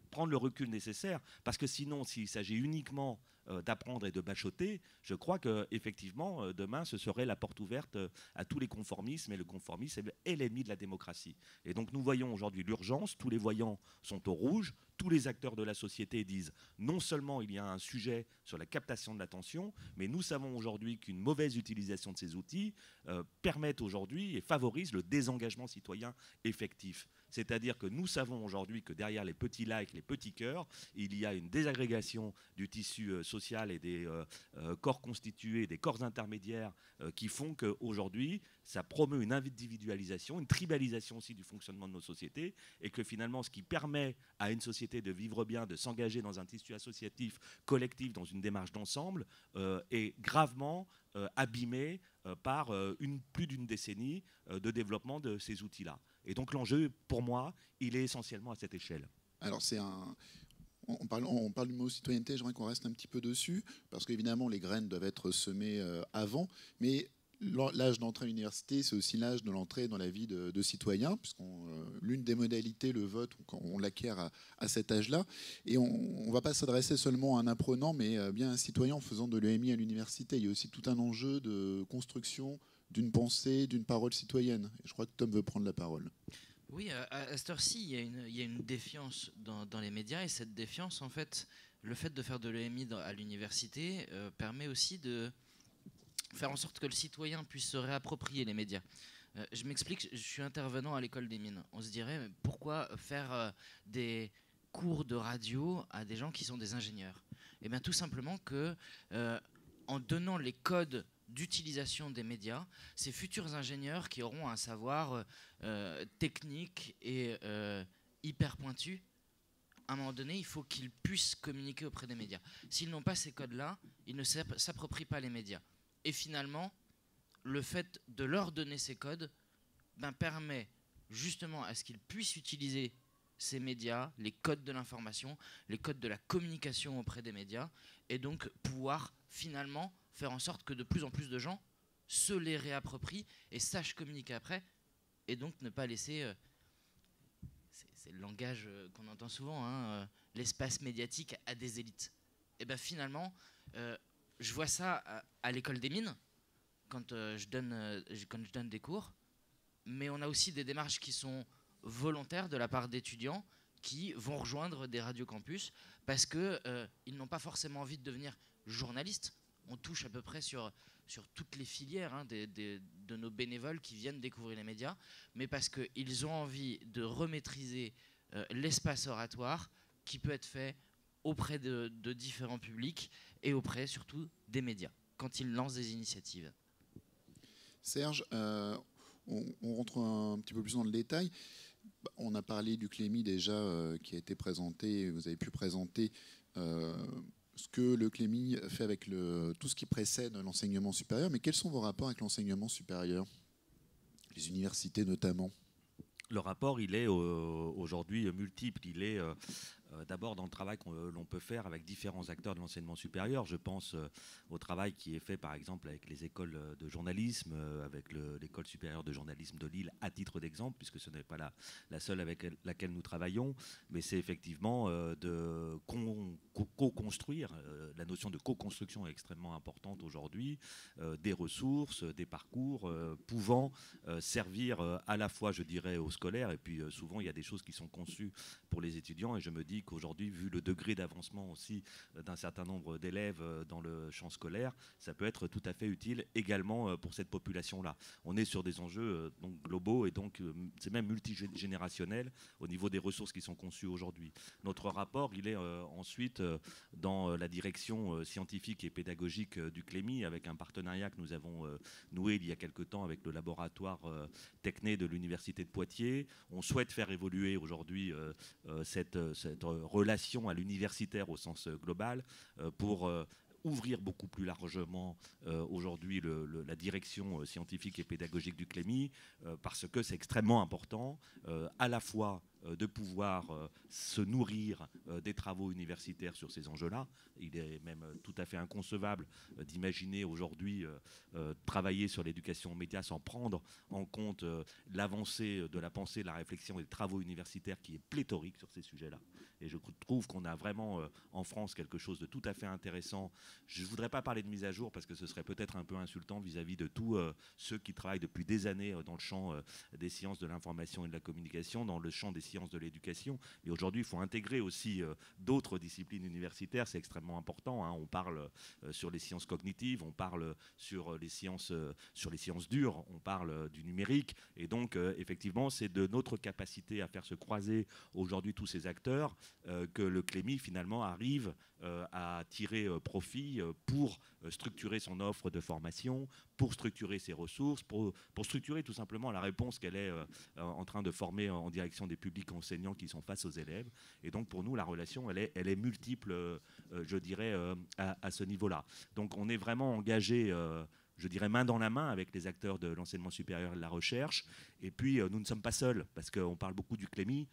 Prendre le recul nécessaire, parce que sinon, s'il s'agit uniquement d'apprendre et de bachoter, je crois qu'effectivement, demain, ce serait la porte ouverte à tous les conformismes, et le conformisme est l'ennemi de la démocratie. Et donc nous voyons aujourd'hui l'urgence, tous les voyants sont au rouge, tous les acteurs de la société disent non seulement il y a un sujet sur la captation de l'attention, mais nous savons aujourd'hui qu'une mauvaise utilisation de ces outils permettent aujourd'hui et favorise le désengagement citoyen effectif. C'est-à-dire que nous savons aujourd'hui que derrière les petits likes, les petits cœurs, il y a une désagrégation du tissu social et des corps constitués, des corps intermédiaires qui font qu'aujourd'hui, ça promeut une individualisation, une tribalisation aussi du fonctionnement de nos sociétés, et que finalement, ce qui permet à une société de vivre bien, de s'engager dans un tissu associatif, collectif, dans une démarche d'ensemble, est gravement abîmé par plus d'une décennie de développement de ces outils-là. Et donc l'enjeu, pour moi, il est essentiellement à cette échelle. Alors on parle du mot citoyenneté, j'aimerais qu'on reste un petit peu dessus, parce qu'évidemment les graines doivent être semées avant, mais l'âge d'entrée à l'université, c'est aussi l'âge de l'entrée dans la vie de citoyen, puisque l'une des modalités, le vote, on l'acquiert à cet âge-là. Et on ne va pas s'adresser seulement à un apprenant, mais bien à un citoyen en faisant de l'EMI à l'université. Il y a aussi tout un enjeu de construction d'une pensée, d'une parole citoyenne. Et je crois que Tom veut prendre la parole. Oui, à cette heure-ci, il y a une défiance dans les médias, et cette défiance, en fait, le fait de faire de l'EMI à l'université permet aussi de faire en sorte que le citoyen puisse se réapproprier les médias. Je m'explique, je suis intervenant à l'école des mines. On se dirait, mais pourquoi faire des cours de radio à des gens qui sont des ingénieurs? Eh bien, tout simplement que, en donnant les codes d'utilisation des médias, ces futurs ingénieurs qui auront un savoir technique et hyper pointu, à un moment donné, il faut qu'ils puissent communiquer auprès des médias. S'ils n'ont pas ces codes-là, ils ne s'approprient pas les médias. Et finalement, le fait de leur donner ces codes permet justement à ce qu'ils puissent utiliser ces médias, les codes de l'information, les codes de la communication auprès des médias, et donc pouvoir finalement faire en sorte que de plus en plus de gens se les réapproprient et sachent communiquer après, et donc ne pas laisser, c'est le langage qu'on entend souvent, l'espace médiatique à des élites. Et bien finalement, je vois ça à l'école des mines, quand je donne des cours, mais on a aussi des démarches qui sont volontaires de la part d'étudiants qui vont rejoindre des radiocampus parce qu'ils n'ont pas forcément envie de devenir journalistes. on touche à peu près sur toutes les filières hein, de nos bénévoles qui viennent découvrir les médias, mais parce qu'ils ont envie de remaîtriser l'espace oratoire qui peut être fait auprès de différents publics et auprès surtout des médias, quand ils lancent des initiatives. Serge, on rentre un petit peu plus dans le détail. On a parlé du Clémy déjà qui a été présenté, vous avez pu présenter ce que le Clémy fait avec tout ce qui précède l'enseignement supérieur, mais quels sont vos rapports avec l'enseignement supérieur, les universités notamment? Le rapport, il est aujourd'hui multiple. Il est d'abord dans le travail que l'on peut faire avec différents acteurs de l'enseignement supérieur. Je pense au travail qui est fait par exemple avec les écoles de journalisme, avec l'école supérieure de journalisme de Lille à titre d'exemple, puisque ce n'est pas la seule avec laquelle nous travaillons, mais c'est effectivement de co-construire. La notion de co-construction est extrêmement importante aujourd'hui, des ressources, des parcours pouvant servir à la fois, je dirais, aux scolaires, et puis souvent il y a des choses qui sont conçues pour les étudiants, et je me dis qu'aujourd'hui, vu le degré d'avancement aussi d'un certain nombre d'élèves dans le champ scolaire, ça peut être tout à fait utile également pour cette population-là. On est sur des enjeux donc globaux et donc c'est même multigénérationnel au niveau des ressources qui sont conçues aujourd'hui. Notre rapport, il est ensuite dans la direction scientifique et pédagogique du Clémy, avec un partenariat que nous avons noué il y a quelque temps avec le laboratoire Techné de l'Université de Poitiers. On souhaite faire évoluer aujourd'hui cette relation à l'universitaire au sens global pour ouvrir beaucoup plus largement aujourd'hui la direction scientifique et pédagogique du Clémy, parce que c'est extrêmement important à la fois de pouvoir se nourrir des travaux universitaires sur ces enjeux-là. Il est même tout à fait inconcevable d'imaginer aujourd'hui travailler sur l'éducation aux médias sans prendre en compte l'avancée de la pensée, de la réflexion et des travaux universitaires qui est pléthorique sur ces sujets-là. Et je trouve qu'on a vraiment en France quelque chose de tout à fait intéressant. Je ne voudrais pas parler de mise à jour parce que ce serait peut-être un peu insultant vis-à-vis de tous ceux qui travaillent depuis des années dans le champ des sciences de l'information et de la communication, dans le champ des sciences de l'éducation. Et aujourd'hui, il faut intégrer aussi d'autres disciplines universitaires. C'est extrêmement important. Hein. On parle sur les sciences cognitives, on parle sur les sciences dures, on parle du numérique. Et donc, effectivement, c'est de notre capacité à faire se croiser aujourd'hui tous ces acteurs que le Clémy, finalement, arrive à tirer profit pour structurer son offre de formation, pour structurer ses ressources, pour structurer tout simplement la réponse qu'elle est en train de former en direction des publics enseignants qui sont face aux élèves. Et donc pour nous, la relation, elle est multiple, je dirais, à ce niveau-là. Donc on est vraiment engagé je dirais main dans la main avec les acteurs de l'enseignement supérieur et de la recherche. Et puis nous ne sommes pas seuls, parce qu'on parle beaucoup du Clémy.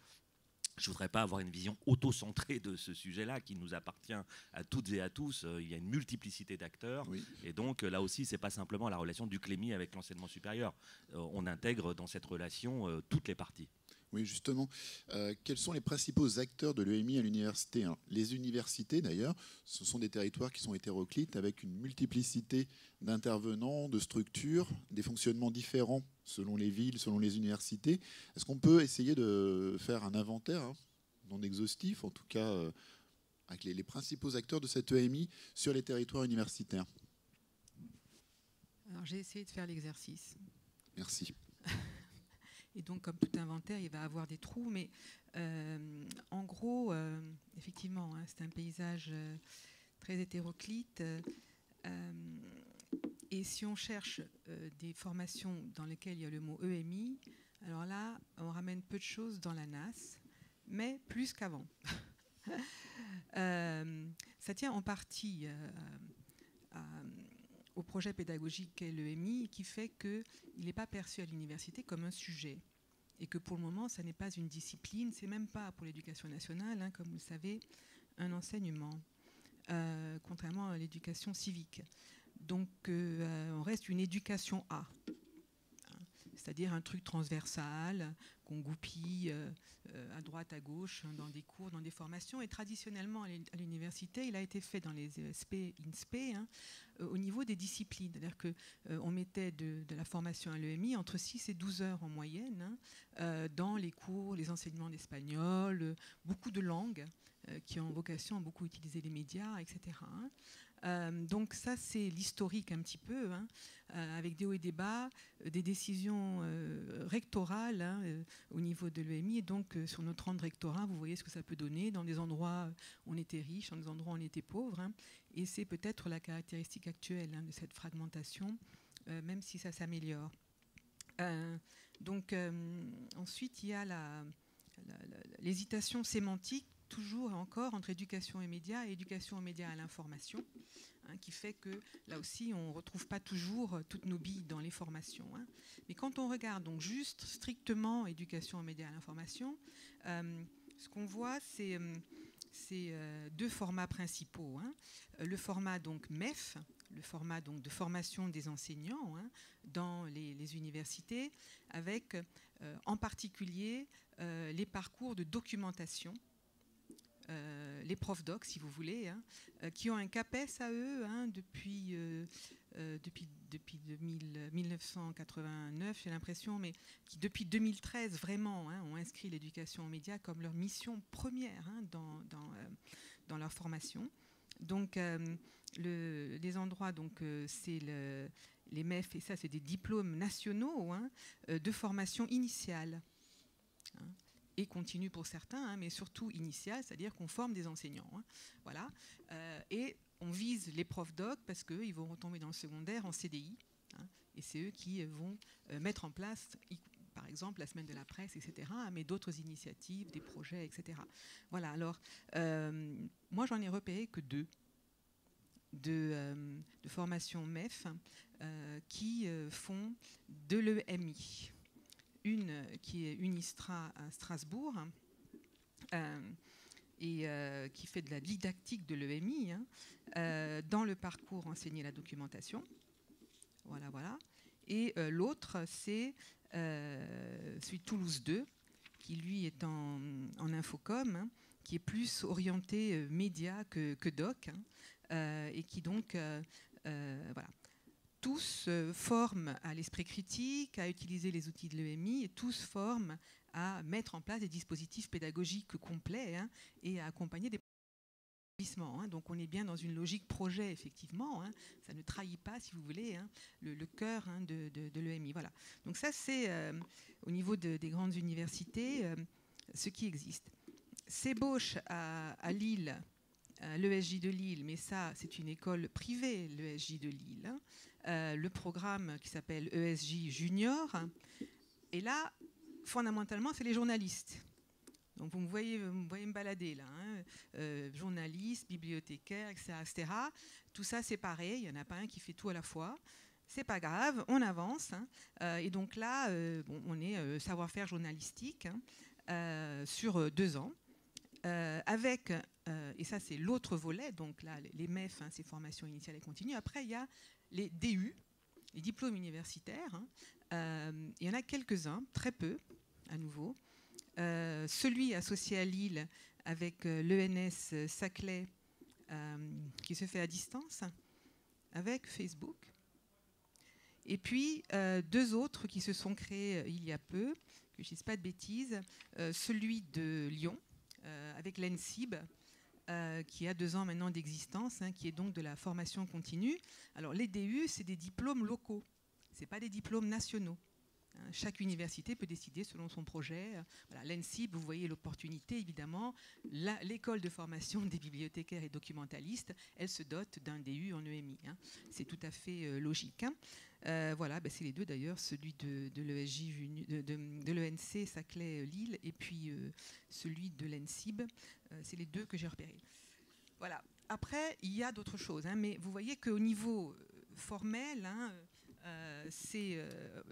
Je ne voudrais pas avoir une vision auto-centrée de ce sujet-là qui nous appartient à toutes et à tous. Il y a une multiplicité d'acteurs. Oui. Et donc là aussi, ce n'est pas simplement la relation du Clémy avec l'enseignement supérieur. On intègre dans cette relation toutes les parties. Oui, justement. Quels sont les principaux acteurs de l'EMI à l'université? Les universités, d'ailleurs, ce sont des territoires qui sont hétéroclites avec une multiplicité d'intervenants, de structures, des fonctionnements différents selon les villes, selon les universités. Est-ce qu'on peut essayer de faire un inventaire non exhaustif, en tout cas avec les principaux acteurs de cette EMI sur les territoires universitaires? Alors, j'ai essayé de faire l'exercice. Merci. Et donc, comme tout inventaire, il va avoir des trous. Mais en gros, effectivement, hein, c'est un paysage très hétéroclite. Et si on cherche des formations dans lesquelles il y a le mot EMI, alors là, on ramène peu de choses dans la NAS, mais plus qu'avant. Ça tient en partie au projet pédagogique qu'est l'EMI, qui fait qu'il n'est pas perçu à l'université comme un sujet. Et que pour le moment, ça n'est pas une discipline, c'est même pas pour l'éducation nationale, hein, comme vous le savez, un enseignement, contrairement à l'éducation civique. Donc, on reste une éducation A, hein, c'est-à-dire un truc transversal qu'on goupille à droite, à gauche, dans des cours, dans des formations. Et traditionnellement, à l'université, il a été fait dans les ESP, INSPE, hein, au niveau des disciplines. C'est-à-dire qu'on mettait de la formation à l'EMI entre 6 et 12 heures en moyenne, hein, dans les cours, les enseignements d'espagnol, beaucoup de langues. qui ont vocation à beaucoup utiliser les médias, etc. Donc ça, c'est l'historique un petit peu, avec des hauts et des bas, des décisions rectorales au niveau de l'EMI. Et donc, sur notre rang de rectorat, vous voyez ce que ça peut donner. Dans des endroits, on était riche, dans des endroits, on était pauvre. Et c'est peut-être la caractéristique actuelle de cette fragmentation, même si ça s'améliore. Donc, ensuite, il y a l'hésitation sémantique, toujours et encore, entre éducation et médias et éducation aux médias à l'information, qui fait que, là aussi, on ne retrouve pas toujours toutes nos billes dans les formations. Mais quand on regarde donc juste strictement éducation aux médias à l'information, ce qu'on voit, c'est deux formats principaux. Le format donc MEF, le format donc de formation des enseignants dans les universités, avec en particulier les parcours de documentation, les profs doc, si vous voulez, qui ont un CAPES à eux depuis 1989, j'ai l'impression, mais qui depuis 2013 vraiment ont inscrit l'éducation aux médias comme leur mission première dans leur formation. Donc les endroits, c'est les MEF, et ça c'est des diplômes nationaux de formation initiale. Et continue pour certains, mais surtout initiale, c'est-à-dire qu'on forme des enseignants. Voilà. Et on vise les profs doc parce qu'ils vont retomber dans le secondaire en CDI. Et c'est eux qui vont mettre en place, par exemple, la semaine de la presse, etc., mais d'autres initiatives, des projets, etc. Voilà. Alors, moi, j'en ai repéré que deux de formation MEF qui font de l'EMI. Une qui est Unistra à Strasbourg et qui fait de la didactique de l'EMI dans le parcours enseigner la documentation. Voilà. Et l'autre, c'est celui de Toulouse 2, qui lui est en infocom, qui est plus orienté média que doc, et qui donc, voilà. Tous forment à l'esprit critique, à utiliser les outils de l'EMI, et tous forment à mettre en place des dispositifs pédagogiques complets et à accompagner des établissements. Donc on est bien dans une logique projet, effectivement. Ça ne trahit pas, si vous voulez, le cœur de l'EMI. Voilà. Donc ça, c'est au niveau des grandes universités ce qui existe. S'ébauche à Lille, l'ESJ de Lille, mais ça, c'est une école privée, l'ESJ de Lille, le programme qui s'appelle ESJ Junior. Et là, fondamentalement, c'est les journalistes. Donc vous me voyez me balader là, journalistes, bibliothécaires, etc. Tout ça séparé, il n'y en a pas un qui fait tout à la fois. C'est pas grave, on avance. Et donc là, on est savoir-faire journalistique sur 2 ans. Avec, et ça c'est l'autre volet, donc là les MEF, c'est formations initiales et continues. Après il y a les DU, les diplômes universitaires. Il y en a quelques-uns, très peu à nouveau. Celui associé à Lille avec l'ENS Saclay qui se fait à distance avec Facebook. Et puis 2 autres qui se sont créés il y a peu, que je ne dise pas de bêtises, celui de Lyon, avec l'ENSIB, qui a 2 ans maintenant d'existence, qui est donc de la formation continue. Alors les DU, c'est des diplômes locaux, ce n'est pas des diplômes nationaux. Chaque université peut décider selon son projet. Voilà, l'ENSIB, vous voyez l'opportunité, évidemment. L'école de formation des bibliothécaires et documentalistes, elle se dote d'un DU en EMI. C'est tout à fait logique. Voilà, c'est les deux d'ailleurs, celui de l'ESJ, de l'ENC Saclay-Lille, et puis celui de l'ENSIB. C'est les deux que j'ai repérés. Voilà. Après, il y a d'autres choses, mais vous voyez qu'au niveau formel, c'est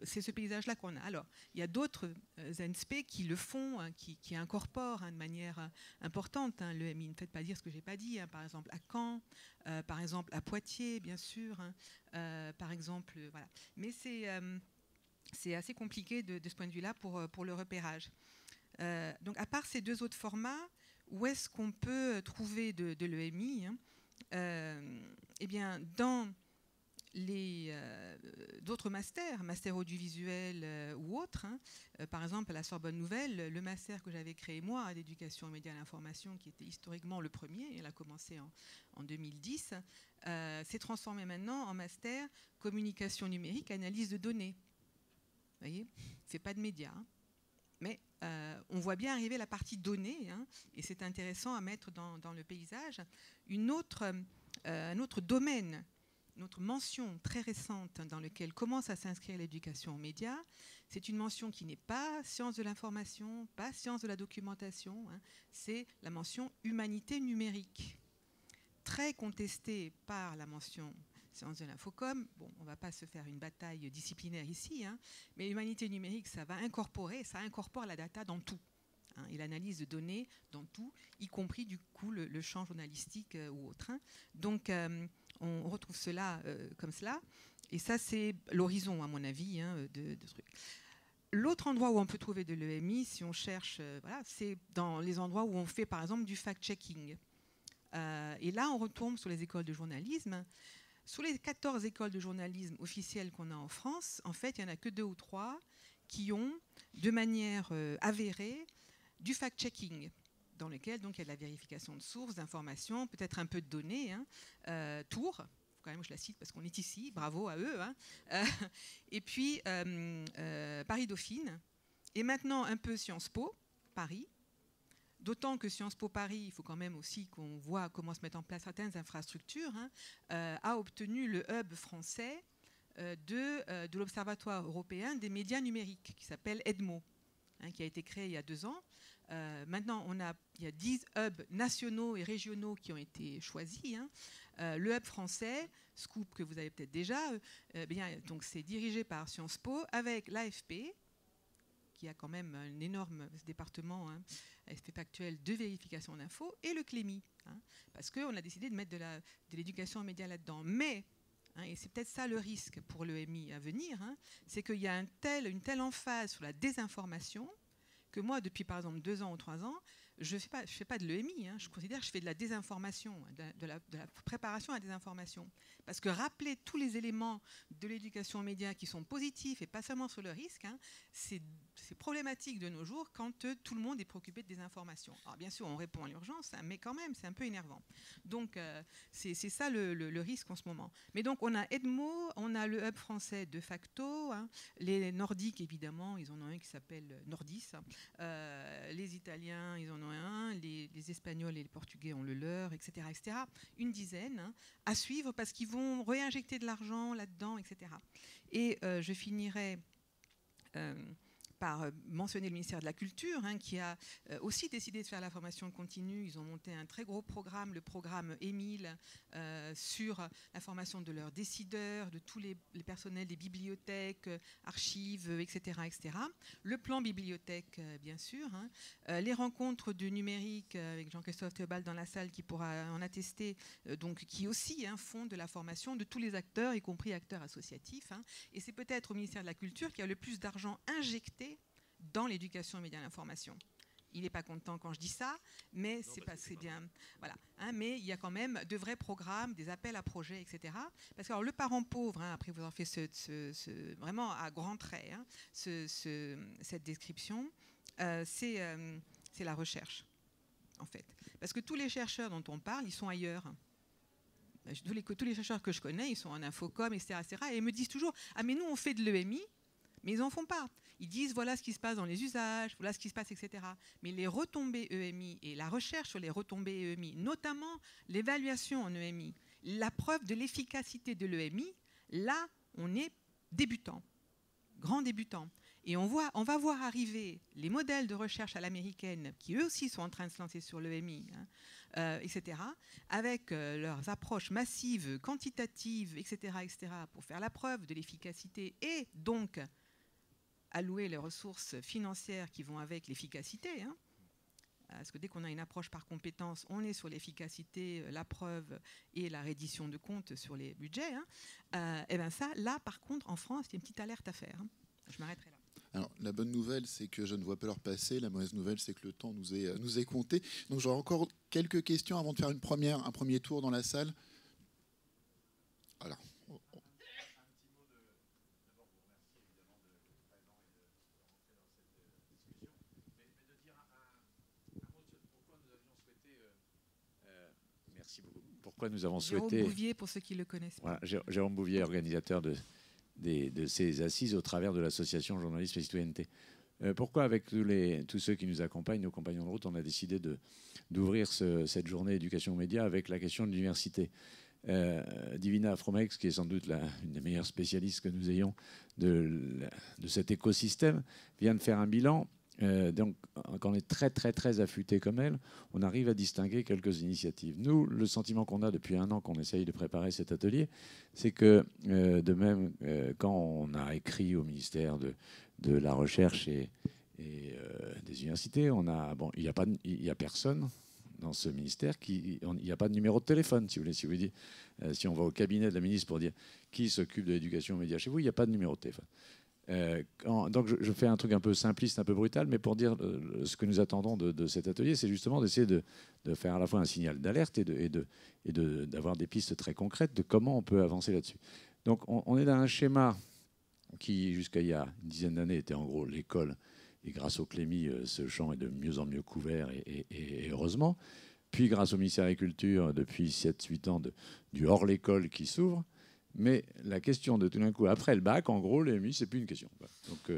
ce paysage-là qu'on a. Alors, il y a d'autres ENSP qui le font, qui incorporent de manière importante l'EMI. Ne faites pas dire ce que je n'ai pas dit. Par exemple, à Caen, par exemple, à Poitiers, bien sûr. Par exemple, voilà. Mais c'est assez compliqué de ce point de vue-là pour le repérage. Donc, à part ces 2 autres formats, où est-ce qu'on peut trouver de l'EMI Eh bien, dans d'autres masters audiovisuels ou autres. Par exemple, à la Sorbonne Nouvelle, le master que j'avais créé moi, d'éducation aux médias et à l'information, qui était historiquement le premier, il a commencé en 2010, s'est transformé maintenant en master communication numérique, analyse de données. Vous voyez, c'est pas de médias, hein. Mais on voit bien arriver la partie données, hein, et c'est intéressant à mettre dans le paysage. Un autre domaine, une autre mention très récente dans laquelle commence à s'inscrire l'éducation aux médias, c'est une mention qui n'est pas science de l'information, pas science de la documentation, hein, c'est la mention humanité numérique, très contestée par la mention sciences de l'infocom. Bon, on ne va pas se faire une bataille disciplinaire ici, hein, mais humanité numérique, ça incorpore la data dans tout, hein, et l'analyse de données dans tout, y compris du coup le champ journalistique ou autre, hein. Donc, on retrouve cela comme cela, et ça, c'est l'horizon, à mon avis, hein, de trucs. L'autre endroit où on peut trouver de l'EMI, si on cherche, voilà, c'est dans les endroits où on fait, par exemple, du fact-checking. Et là, on retombe sur les écoles de journalisme. Sur les 14 écoles de journalisme officielles qu'on a en France, en fait, il n'y en a que 2 ou 3 qui ont, de manière avérée, du fact-checking, dans lequel donc, il y a de la vérification de sources, d'informations, peut-être un peu de données. Hein. Tours, quand même, je la cite parce qu'on est ici, bravo à eux. Hein. Et puis, Paris-Dauphine, et maintenant un peu Sciences Po, Paris. D'autant que Sciences Po Paris, il faut quand même aussi qu'on voit comment se mettent en place certaines infrastructures, hein, a obtenu le hub français de l'Observatoire européen des médias numériques, qui s'appelle EDMO, hein, qui a été créé il y a 2 ans. Maintenant, il y a 10 hubs nationaux et régionaux qui ont été choisis. Hein. Le hub français, Scoop que vous avez peut-être déjà, donc c'est dirigé par Sciences Po avec l'AFP, qui a quand même un énorme département, hein, AFP Factuel, de vérification d'infos, et le CLEMI, hein, parce qu'on a décidé de mettre de l'éducation aux médias là-dedans. Mais, hein, et c'est peut-être ça le risque pour l'EMI à venir, hein, c'est qu'il y a une telle emphase sur la désinformation que moi, depuis par exemple 2 ans ou 3 ans, je fais pas de l'EMI, hein, je considère que je fais de la désinformation, de la préparation à la désinformation. Parce que rappeler tous les éléments de l'éducation aux médias qui sont positifs et pas seulement sur le risque, hein, c'est problématique de nos jours quand tout le monde est préoccupé de désinformation. Alors bien sûr, on répond à l'urgence, hein, mais quand même, c'est un peu énervant. Donc c'est ça le risque en ce moment. Mais donc on a EDMO, on a le hub français de facto, hein, les Nordiques évidemment, ils en ont un qui s'appelle Nordis, les Italiens, ils en ont un, les Espagnols et les Portugais ont le leur, etc. etc. Une dizaine, hein, à suivre parce qu'ils vont réinjecter de l'argent là-dedans, etc. Et je finirai par mentionner le ministère de la Culture, hein, qui a aussi décidé de faire la formation continue. Ils ont monté un très gros programme, le programme Émile, sur la formation de leurs décideurs, de tous les personnels des bibliothèques, archives, etc., etc. Le plan bibliothèque, bien sûr. Hein. Les rencontres du numérique, avec Jean-Christophe Théobald dans la salle, qui pourra en attester, donc, qui aussi, hein, font de la formation de tous les acteurs, y compris acteurs associatifs. Hein. Et c'est peut-être au ministère de la Culture qui a le plus d'argent injecté dans l'éducation aux médias et l'information. Il n'est pas content quand je dis ça, mais c'est bien. Voilà. Hein, mais il y a quand même de vrais programmes, des appels à projets, etc. Parce que alors, le parent pauvre, hein, après vous en faites vraiment à grands traits, hein, cette description, c'est la recherche, en fait. Parce que tous les chercheurs dont on parle, ils sont ailleurs. Tous les chercheurs que je connais, ils sont en infocom, etc., etc. Et ils me disent toujours « Ah, mais nous, on fait de l'EMI », mais ils n'en font pas. Ils disent voilà ce qui se passe dans les usages, voilà ce qui se passe, etc. Mais les retombées EMI et la recherche sur les retombées EMI, notamment l'évaluation en EMI, la preuve de l'efficacité de l'EMI, là, on est débutant, grand débutant. Et on va voir arriver les modèles de recherche à l'américaine, qui eux aussi sont en train de se lancer sur l'EMI, hein, etc., avec leurs approches massives, quantitatives, etc., etc., pour faire la preuve de l'efficacité et donc allouer les ressources financières qui vont avec l'efficacité. Hein, parce que dès qu'on a une approche par compétence, on est sur l'efficacité, la preuve et la reddition de comptes sur les budgets. Hein, et bien ça, là, par contre, en France, il y a une petite alerte à faire. Hein. Je m'arrêterai là. Alors, la bonne nouvelle, c'est que je ne vois pas l'heure passer. La mauvaise nouvelle, c'est que le temps nous est compté. Donc, j'aurai encore quelques questions avant de faire un premier tour dans la salle. Voilà. Merci beaucoup. Pourquoi nous avons Jérôme souhaité... Bouvier, pour ceux qui ne le connaissent pas. Voilà, Jérôme Bouvier, organisateur de ces assises au travers de l'association Journalisme et Citoyenneté. Pourquoi, avec tous ceux qui nous accompagnent, nos compagnons de route, on a décidé d'ouvrir cette journée éducation aux médias avec la question de l'université. Divina Fromex, qui est sans doute une des meilleures spécialistes que nous ayons de cet écosystème, vient de faire un bilan. Donc, quand on est très, très, très affûté comme elle, on arrive à distinguer quelques initiatives. Nous, le sentiment qu'on a depuis 1 an qu'on essaye de préparer cet atelier, c'est que, de même, quand on a écrit au ministère de la Recherche et des universités, il n'y a personne dans ce ministère, il n'y a pas de numéro de téléphone, si vous voulez. Si on va au cabinet de la ministre pour dire qui s'occupe de l'éducation aux médias chez vous, il n'y a pas de numéro de téléphone. Donc je fais un truc un peu simpliste, un peu brutal, mais pour dire ce que nous attendons de cet atelier, c'est justement d'essayer de faire à la fois un signal d'alerte et d'avoir des pistes très concrètes de comment on peut avancer là-dessus. Donc on est dans un schéma qui, jusqu'à il y a une dizaine d'années, était en gros l'école. Et grâce au Clémy, ce champ est de mieux en mieux couvert, et heureusement. Puis grâce au ministère de l'Agriculture, depuis 7-8 ans, du hors-l'école qui s'ouvre. Mais la question de tout d'un coup, après le bac, en gros, l'EMI, c'est plus une question. Donc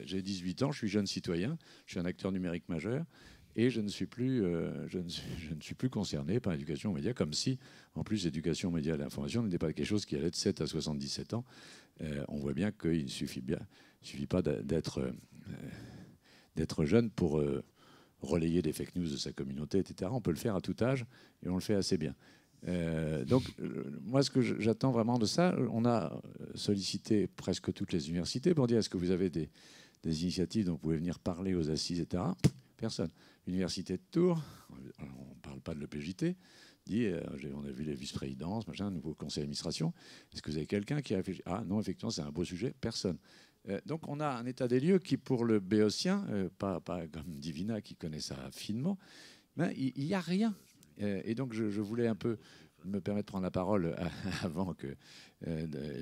j'ai 18 ans, je suis jeune citoyen, je suis un acteur numérique majeur, et je ne suis plus concerné par l'éducation aux médias, comme si, en plus, l'éducation aux médias et à l'information n'était pas quelque chose qui allait de 7 à 77 ans. On voit bien qu'il ne suffit pas d'être jeune pour relayer des fake news de sa communauté, etc. On peut le faire à tout âge, et on le fait assez bien. Donc, moi, ce que j'attends vraiment de ça, on a sollicité presque toutes les universités pour dire est-ce que vous avez des initiatives dont vous pouvez venir parler aux assises, etc. Personne. L'université de Tours, on ne parle pas de l'EPJT, dit on a vu les vice-présidences, machin, nouveau conseil d'administration. Est-ce que vous avez quelqu'un qui a réfléchi? Ah non, effectivement, c'est un beau sujet. Personne. Donc, on a un état des lieux qui, pour le béotien, pas comme Divina qui connaît ça finement, ben, il n'y a rien. Et donc, je voulais un peu me permettre de prendre la parole avant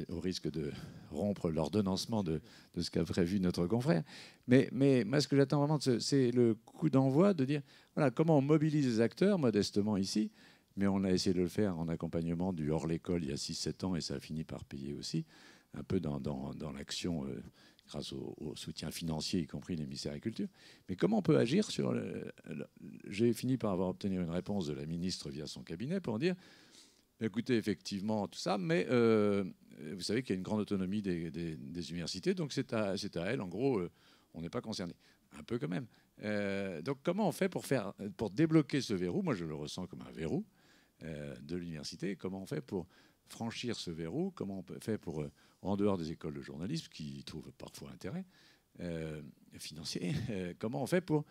au risque de rompre l'ordonnancement de ce qu'a prévu notre confrère. Mais moi, ce que j'attends vraiment, c'est le coup d'envoi de dire, voilà, comment on mobilise les acteurs, modestement ici, mais on a essayé de le faire en accompagnement du hors-l'école il y a 6-7 ans, et ça a fini par payer aussi, un peu dans l'action grâce au soutien financier, y compris les ministères de la Culture. Mais comment on peut agir sur... J'ai fini par avoir obtenu une réponse de la ministre via son cabinet pour dire, écoutez, effectivement, tout ça, mais vous savez qu'il y a une grande autonomie des universités, donc c'est à elle, en gros, on n'est pas concerné. Un peu quand même. Donc comment on fait pour débloquer ce verrou? Moi, je le ressens comme un verrou de l'université. Comment on fait pour franchir ce verrou? Comment on fait pour, en dehors des écoles de journalisme, qui y trouvent parfois intérêt financier, comment on fait pour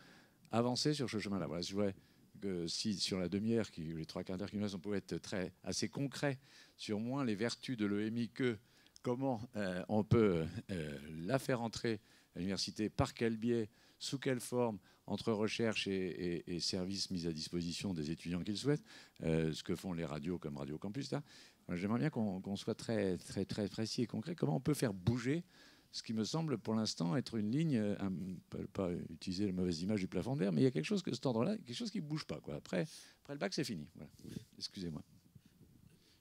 avancer sur ce chemin-là? Voilà, je voudrais que si sur la demi-heure, les 3/4 d'heure qui nous restent, on pouvait être assez concret sur moins les vertus de l'EMI que comment on peut la faire entrer à l'université, par quel biais, sous quelle forme, entre recherche et services mis à disposition des étudiants qui le souhaitent, ce que font les radios comme Radio Campus. J'aimerais bien qu'on soit très, très, très précis et concret. Comment on peut faire bouger ce qui me semble pour l'instant être une ligne, pas utiliser la mauvaise image du plafond de verre, mais il y a quelque chose que cet ordre-là, quelque chose qui ne bouge pas, quoi. Après le bac, c'est fini. Voilà. Excusez-moi.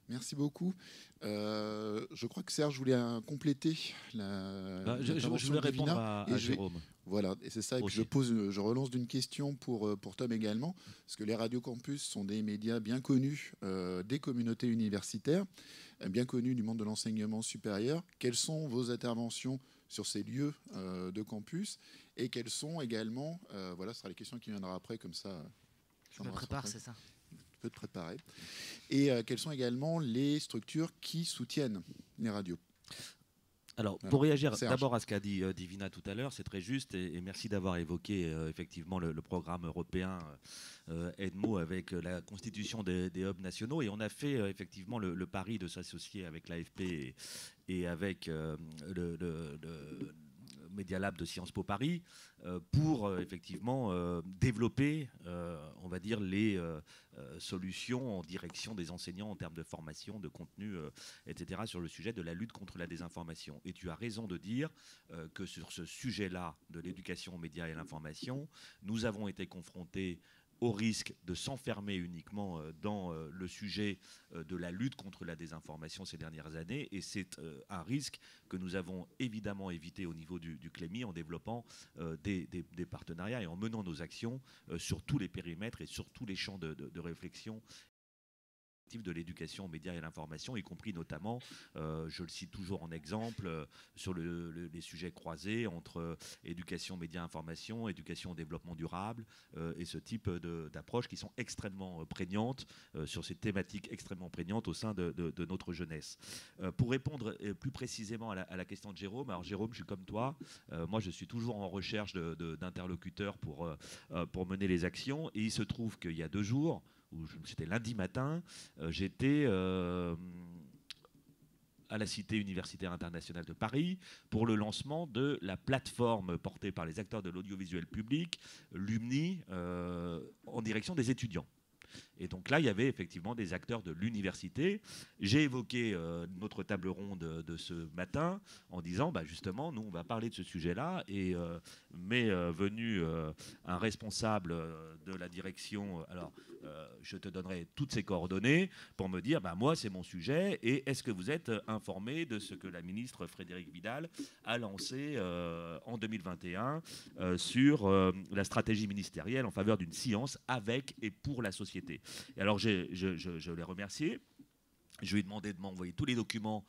Merci beaucoup. Je crois que Serge voulait compléter je voulais répondre à Jérôme. Voilà, et c'est ça. Et puis je relance d'une question pour Tom également, parce que les radios campus sont des médias bien connus des communautés universitaires, bien connus du monde de l'enseignement supérieur. Quelles sont vos interventions sur ces lieux de campus, et quelles sont également, voilà, ce sera les questions qui viendront après, comme ça. Je me prépare, c'est ça. Te préparer. Et quelles sont également les structures qui soutiennent les radios? Alors, pour réagir d'abord à ce qu'a dit Divina tout à l'heure, c'est très juste, et merci d'avoir évoqué effectivement le programme européen EDMO avec la constitution des hubs nationaux, et on a fait effectivement le pari de s'associer avec l'AFP et avec le Media Lab de Sciences Po Paris pour effectivement développer, on va dire, les solutions en direction des enseignants en termes de formation, de contenu, etc., sur le sujet de la lutte contre la désinformation. Et tu as raison de dire que sur ce sujet-là de l'éducation aux médias et à l'information, nous avons été confrontés au risque de s'enfermer uniquement dans le sujet de la lutte contre la désinformation ces dernières années. Et c'est un risque que nous avons évidemment évité au niveau du CLEMI en développant des partenariats et en menant nos actions sur tous les périmètres et sur tous les champs de réflexion de l'éducation aux médias et à l'information, y compris notamment, je le cite toujours en exemple, sur les sujets croisés entre éducation, médias, information, éducation au développement durable et ce type d'approches qui sont extrêmement prégnantes sur ces thématiques extrêmement prégnantes au sein de notre jeunesse. Pour répondre plus précisément à la question de Jérôme, alors Jérôme, je suis comme toi, moi je suis toujours en recherche d'interlocuteurs pour mener les actions, et il se trouve qu'il y a 2 jours, c'était lundi matin, j'étais à la Cité universitaire internationale de Paris pour le lancement de la plateforme portée par les acteurs de l'audiovisuel public, l'UMNI, en direction des étudiants. Et donc là, il y avait effectivement des acteurs de l'université. J'ai évoqué notre table ronde de ce matin en disant, bah, justement, nous, on va parler de ce sujet-là. Et m'est venu un responsable de la direction. Alors, je te donnerai toutes ses coordonnées pour me dire, bah, moi, c'est mon sujet. Et est-ce que vous êtes informé de ce que la ministre Frédérique Vidal a lancé en 2021 sur la stratégie ministérielle en faveur d'une science avec et pour la société? Et alors, je l'ai remercié. Je lui ai demandé de m'envoyer tous les documents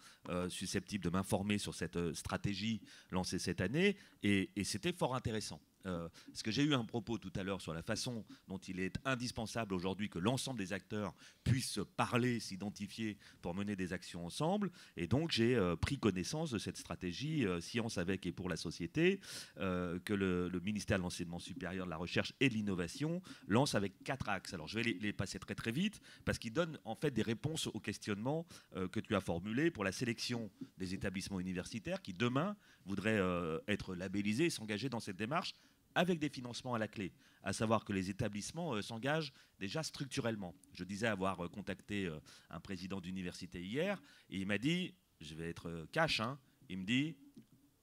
susceptibles de m'informer sur cette stratégie lancée cette année. Et c'était fort intéressant. Parce que j'ai eu un propos tout à l'heure sur la façon dont il est indispensable aujourd'hui que l'ensemble des acteurs puissent parler, s'identifier pour mener des actions ensemble. Et donc j'ai pris connaissance de cette stratégie Science avec et pour la société que le ministère de l'Enseignement supérieur, de la Recherche et de l'Innovation lance avec 4 axes. Alors je vais les passer très très vite parce qu'ils donnent en fait des réponses aux questionnements que tu as formulés pour la sélection des établissements universitaires qui demain voudraient être labellisés et s'engager dans cette démarche avec des financements à la clé, à savoir que les établissements s'engagent déjà structurellement. Je disais avoir contacté un président d'université hier, et il m'a dit, je vais être cash, hein, il me dit,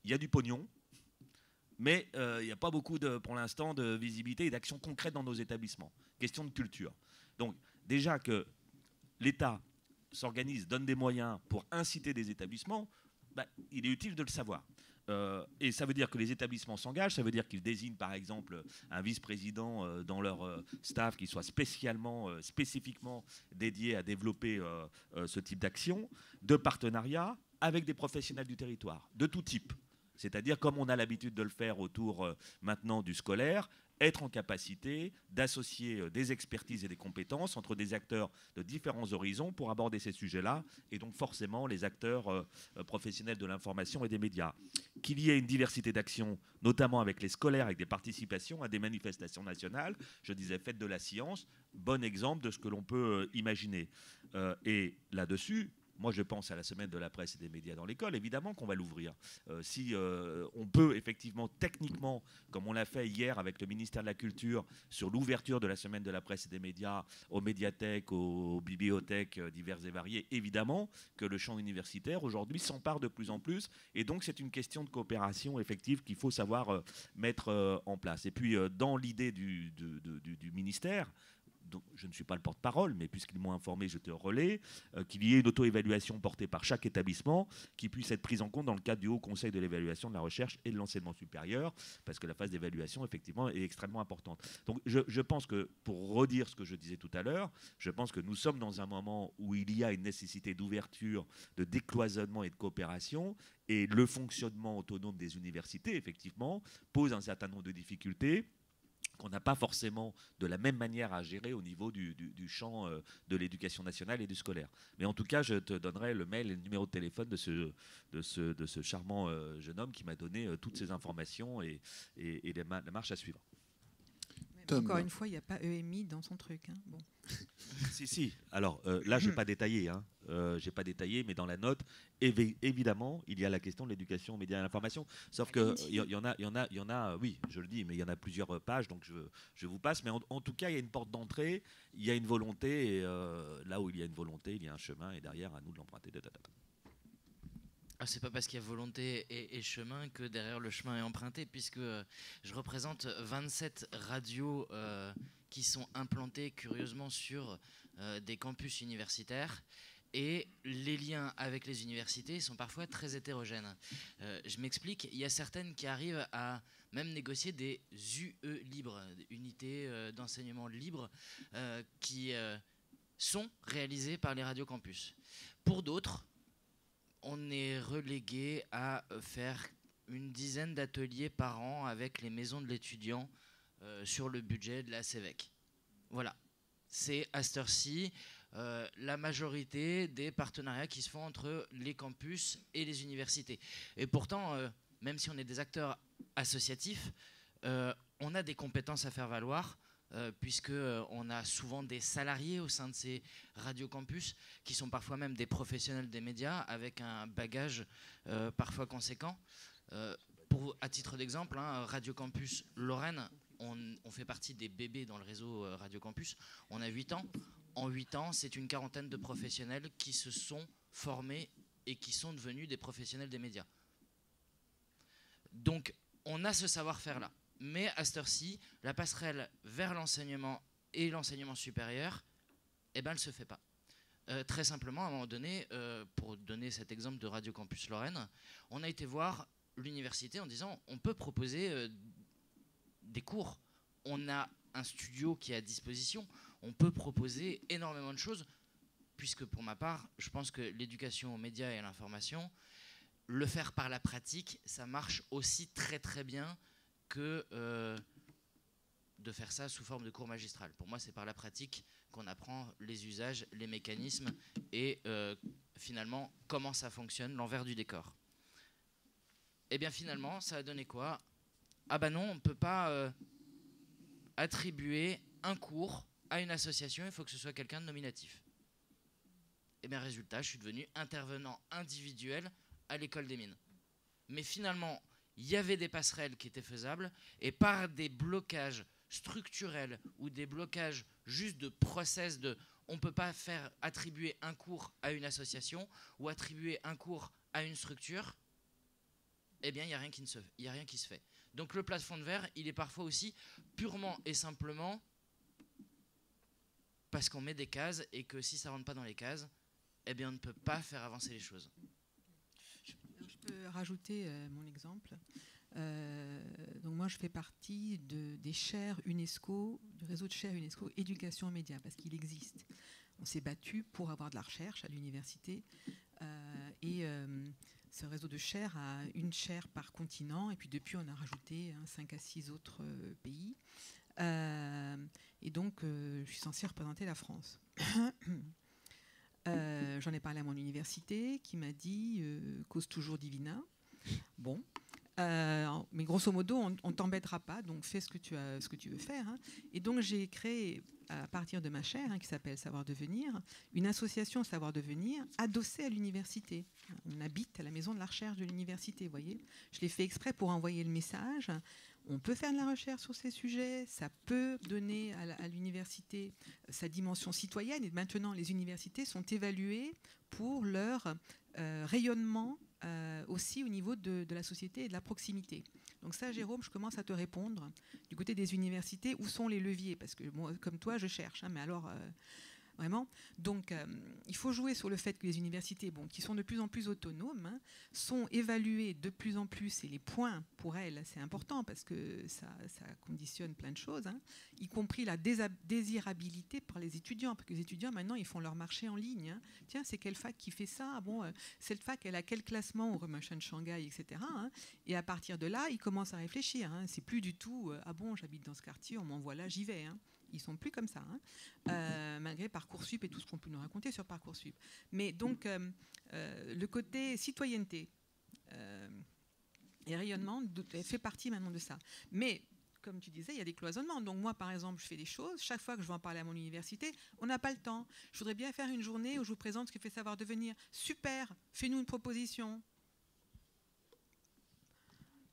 il y a du pognon, mais il n'y a pas beaucoup, pour l'instant, de visibilité et d'action concrète dans nos établissements. Question de culture. Donc déjà que l'État s'organise, donne des moyens pour inciter des établissements, bah, il est utile de le savoir. Et ça veut dire que les établissements s'engagent, ça veut dire qu'ils désignent par exemple un vice-président dans leur staff qui soit spécifiquement dédié à développer ce type d'action, de partenariat avec des professionnels du territoire, de tout type. C'est-à-dire comme on a l'habitude de le faire autour maintenant du scolaire, être en capacité d'associer des expertises et des compétences entre des acteurs de différents horizons pour aborder ces sujets-là, et donc forcément les acteurs professionnels de l'information et des médias. Qu'il y ait une diversité d'actions, notamment avec les scolaires, avec des participations à des manifestations nationales, je disais fête de la science, bon exemple de ce que l'on peut imaginer. Et là-dessus, moi, je pense à la semaine de la presse et des médias dans l'école, évidemment qu'on va l'ouvrir. Si on peut effectivement, techniquement, comme on l'a fait hier avec le ministère de la Culture, sur l'ouverture de la semaine de la presse et des médias aux médiathèques, aux bibliothèques diverses et variées, évidemment que le champ universitaire, aujourd'hui, s'empare de plus en plus. Et donc, c'est une question de coopération effective qu'il faut savoir mettre en place. Et puis, dans l'idée du ministère, donc, je ne suis pas le porte-parole, mais puisqu'ils m'ont informé, je te relais, qu'il y ait une auto-évaluation portée par chaque établissement qui puisse être prise en compte dans le cadre du Haut Conseil de l'évaluation de la recherche et de l'enseignement supérieur, parce que la phase d'évaluation, effectivement, est extrêmement importante. Donc, je pense que, pour redire ce que je disais tout à l'heure, je pense que nous sommes dans un moment où il y a une nécessité d'ouverture, de décloisonnement et de coopération, et le fonctionnement autonome des universités, effectivement, pose un certain nombre de difficultés qu'on n'a pas forcément de la même manière à gérer au niveau du champ de l'éducation nationale et du scolaire. Mais en tout cas, je te donnerai le mail et le numéro de téléphone de ce charmant jeune homme qui m'a donné toutes ces informations et la marche à suivre. Encore une fois, il n'y a pas EMI dans son truc. Hein. Bon. Si. Alors là, je n'ai pas détaillé. Hein. J'ai pas détaillé, mais dans la note, évidemment, il y a la question de l'éducation aux médias et à l'information. Sauf qu'il y en a, oui, je le dis, mais il y en a plusieurs pages, donc je vous passe. Mais en tout cas, il y a une porte d'entrée, il y a une volonté, et là où il y a une volonté, il y a un chemin, et derrière, à nous de l'emprunter. Ah, c'est pas parce qu'il y a volonté et chemin que derrière le chemin est emprunté, puisque je représente 27 radios qui sont implantés curieusement sur des campus universitaires. Et les liens avec les universités sont parfois très hétérogènes. Je m'explique, il y a certaines qui arrivent à même négocier des UE libres, unités d'enseignement libre, qui sont réalisées par les radiocampus. Pour d'autres, on est relégué à faire une dizaine d'ateliers par an avec les maisons de l'étudiant sur le budget de la CEVEC. Voilà, c'est à cette heure-ci la majorité des partenariats qui se font entre les campus et les universités. Et pourtant, même si on est des acteurs associatifs, on a des compétences à faire valoir, puisqu'on a souvent des salariés au sein de ces radiocampus qui sont parfois même des professionnels des médias avec un bagage parfois conséquent. À titre d'exemple, Radio Campus Lorraine, on fait partie des bébés dans le réseau Radio Campus. On a 8 ans. En 8 ans, c'est une quarantaine de professionnels qui se sont formés et qui sont devenus des professionnels des médias. Donc, on a ce savoir-faire-là. Mais à cette heure-ci, la passerelle vers l'enseignement et l'enseignement supérieur, eh ben, elle ne se fait pas. Très simplement, à un moment donné, pour donner cet exemple de Radio Campus Lorraine, on a été voir l'université en disant on peut proposer des cours. On a un studio qui est à disposition. On peut proposer énormément de choses, puisque pour ma part, je pense que l'éducation aux médias et à l'information, le faire par la pratique, ça marche aussi très très bien que de faire ça sous forme de cours magistral. Pour moi, c'est par la pratique qu'on apprend les usages, les mécanismes et finalement comment ça fonctionne, l'envers du décor. Et bien finalement, ça a donné quoi? Ah ben non, on ne peut pas attribuer un cours à une association, il faut que ce soit quelqu'un de nominatif. Et bien résultat, je suis devenu intervenant individuel à l'école des mines. Mais finalement, il y avait des passerelles qui étaient faisables, et par des blocages structurels ou des blocages juste de process on ne peut pas faire attribuer un cours à une association ou attribuer un cours à une structure, eh bien il n'y a rien qui se fait. Donc le plafond de verre, il est parfois aussi purement et simplement parce qu'on met des cases et que si ça ne rentre pas dans les cases, eh bien on ne peut pas faire avancer les choses. Je peux rajouter mon exemple. Donc moi, je fais partie des chaires UNESCO, du réseau de chaires UNESCO éducation aux médias, parce qu'il existe. On s'est battu pour avoir de la recherche à l'université. Et ce réseau de chaires a une chaire par continent. Et puis depuis, on a rajouté 5 à 6 autres pays. Et donc, je suis censée représenter la France. J'en ai parlé à mon université qui m'a dit cause toujours divina. Bon, mais grosso modo, on ne t'embêtera pas, donc fais ce que tu veux faire. Hein. Et donc j'ai créé, à partir de ma chaire, qui s'appelle Savoir Devenir, une association Savoir Devenir adossée à l'université. On habite à la maison de la recherche de l'université, vous voyez. Je l'ai fait exprès pour envoyer le message. On peut faire de la recherche sur ces sujets, ça peut donner à l'université sa dimension citoyenne. Et maintenant, les universités sont évaluées pour leur rayonnement aussi au niveau de la société et de la proximité. Donc ça, Jérôme, je commence à te répondre. Du côté des universités, où sont les leviers? Parce que moi, comme toi, je cherche. Mais alors, vraiment. Donc, il faut jouer sur le fait que les universités, qui sont de plus en plus autonomes, sont évaluées de plus en plus, et les points, pour elles, c'est important, parce que ça conditionne plein de choses, y compris la désirabilité par les étudiants, parce que les étudiants, maintenant, ils font leur marché en ligne. Tiens, c'est quelle fac qui fait ça? Cette fac, elle a quel classement au Remotion Shanghai, etc. Et à partir de là, ils commencent à réfléchir. C'est plus du tout, j'habite dans ce quartier, on m'envoie là, j'y vais. Ils sont plus comme ça, malgré Parcoursup et tout ce qu'on peut nous raconter sur Parcoursup. Mais donc, le côté citoyenneté et rayonnement fait partie maintenant de ça. Mais, comme tu disais, il y a des cloisonnements. Donc moi, par exemple, je fais des choses. Chaque fois que je vais en parler à mon université, on n'a pas le temps. Je voudrais bien faire une journée où je vous présente ce que fait Savoir Devenir. Super, fais-nous une proposition.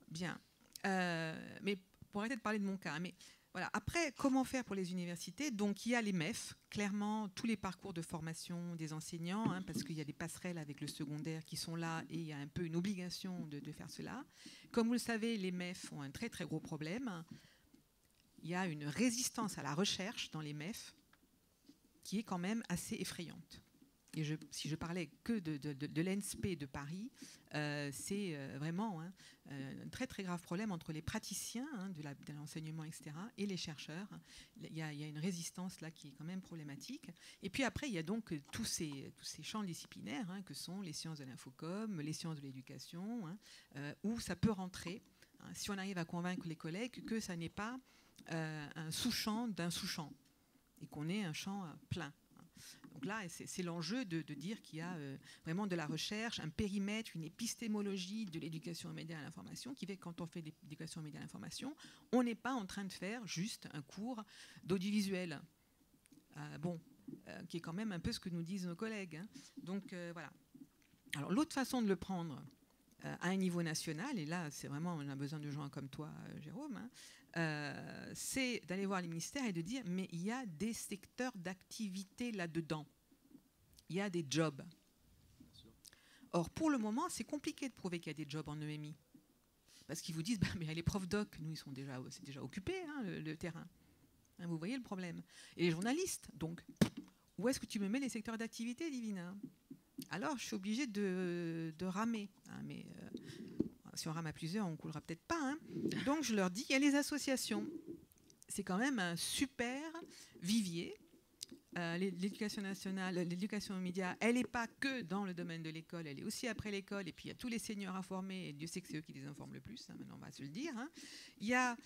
Bien. Mais pour arrêter de parler de mon cas, mais... Voilà. Après, comment faire pour les universités? Donc, il y a les MEF, clairement, tous les parcours de formation des enseignants, parce qu'il y a des passerelles avec le secondaire qui sont là et il y a un peu une obligation de faire cela. Comme vous le savez, les MEF ont un très, très gros problème. il y a une résistance à la recherche dans les MEF qui est quand même assez effrayante. Et si je parlais que de l'ENSP de Paris, c'est vraiment un très très grave problème entre les praticiens de l'enseignement, etc., et les chercheurs. Il y a une résistance là qui est quand même problématique. Et puis après, il y a donc tous ces champs disciplinaires que sont les sciences de l'infocom, les sciences de l'éducation, où ça peut rentrer, si on arrive à convaincre les collègues que ça n'est pas un sous-champ d'un sous-champ, et qu'on ait un champ plein. Donc là, c'est l'enjeu de dire qu'il y a vraiment de la recherche, un périmètre, une épistémologie de l'éducation aux médias et à l'information qui fait que quand on fait de l'éducation aux médias et à l'information, on n'est pas en train de faire juste un cours d'audiovisuel. Qui est quand même un peu ce que nous disent nos collègues. Donc voilà. Alors l'autre façon de le prendre à un niveau national, et là c'est vraiment, on a besoin de gens comme toi, Jérôme, c'est d'aller voir les ministères et de dire mais il y a des secteurs d'activité là-dedans, il y a des jobs. Or pour le moment c'est compliqué de prouver qu'il y a des jobs en EMI, parce qu'ils vous disent mais les profs doc, nous c'est déjà occupé le terrain. Vous voyez le problème. Et les journalistes, donc où est-ce que tu me mets les secteurs d'activité, Divina? Alors je suis obligée de ramer, mais si on rame à plusieurs, on ne coulera peut-être pas. Donc je leur dis, il y a les associations. C'est quand même un super vivier. L'éducation nationale, l'éducation aux médias, elle n'est pas que dans le domaine de l'école, elle est aussi après l'école. Et puis il y a tous les seniors à former, et Dieu sait que c'est eux qui les informent le plus, maintenant on va se le dire. Il y a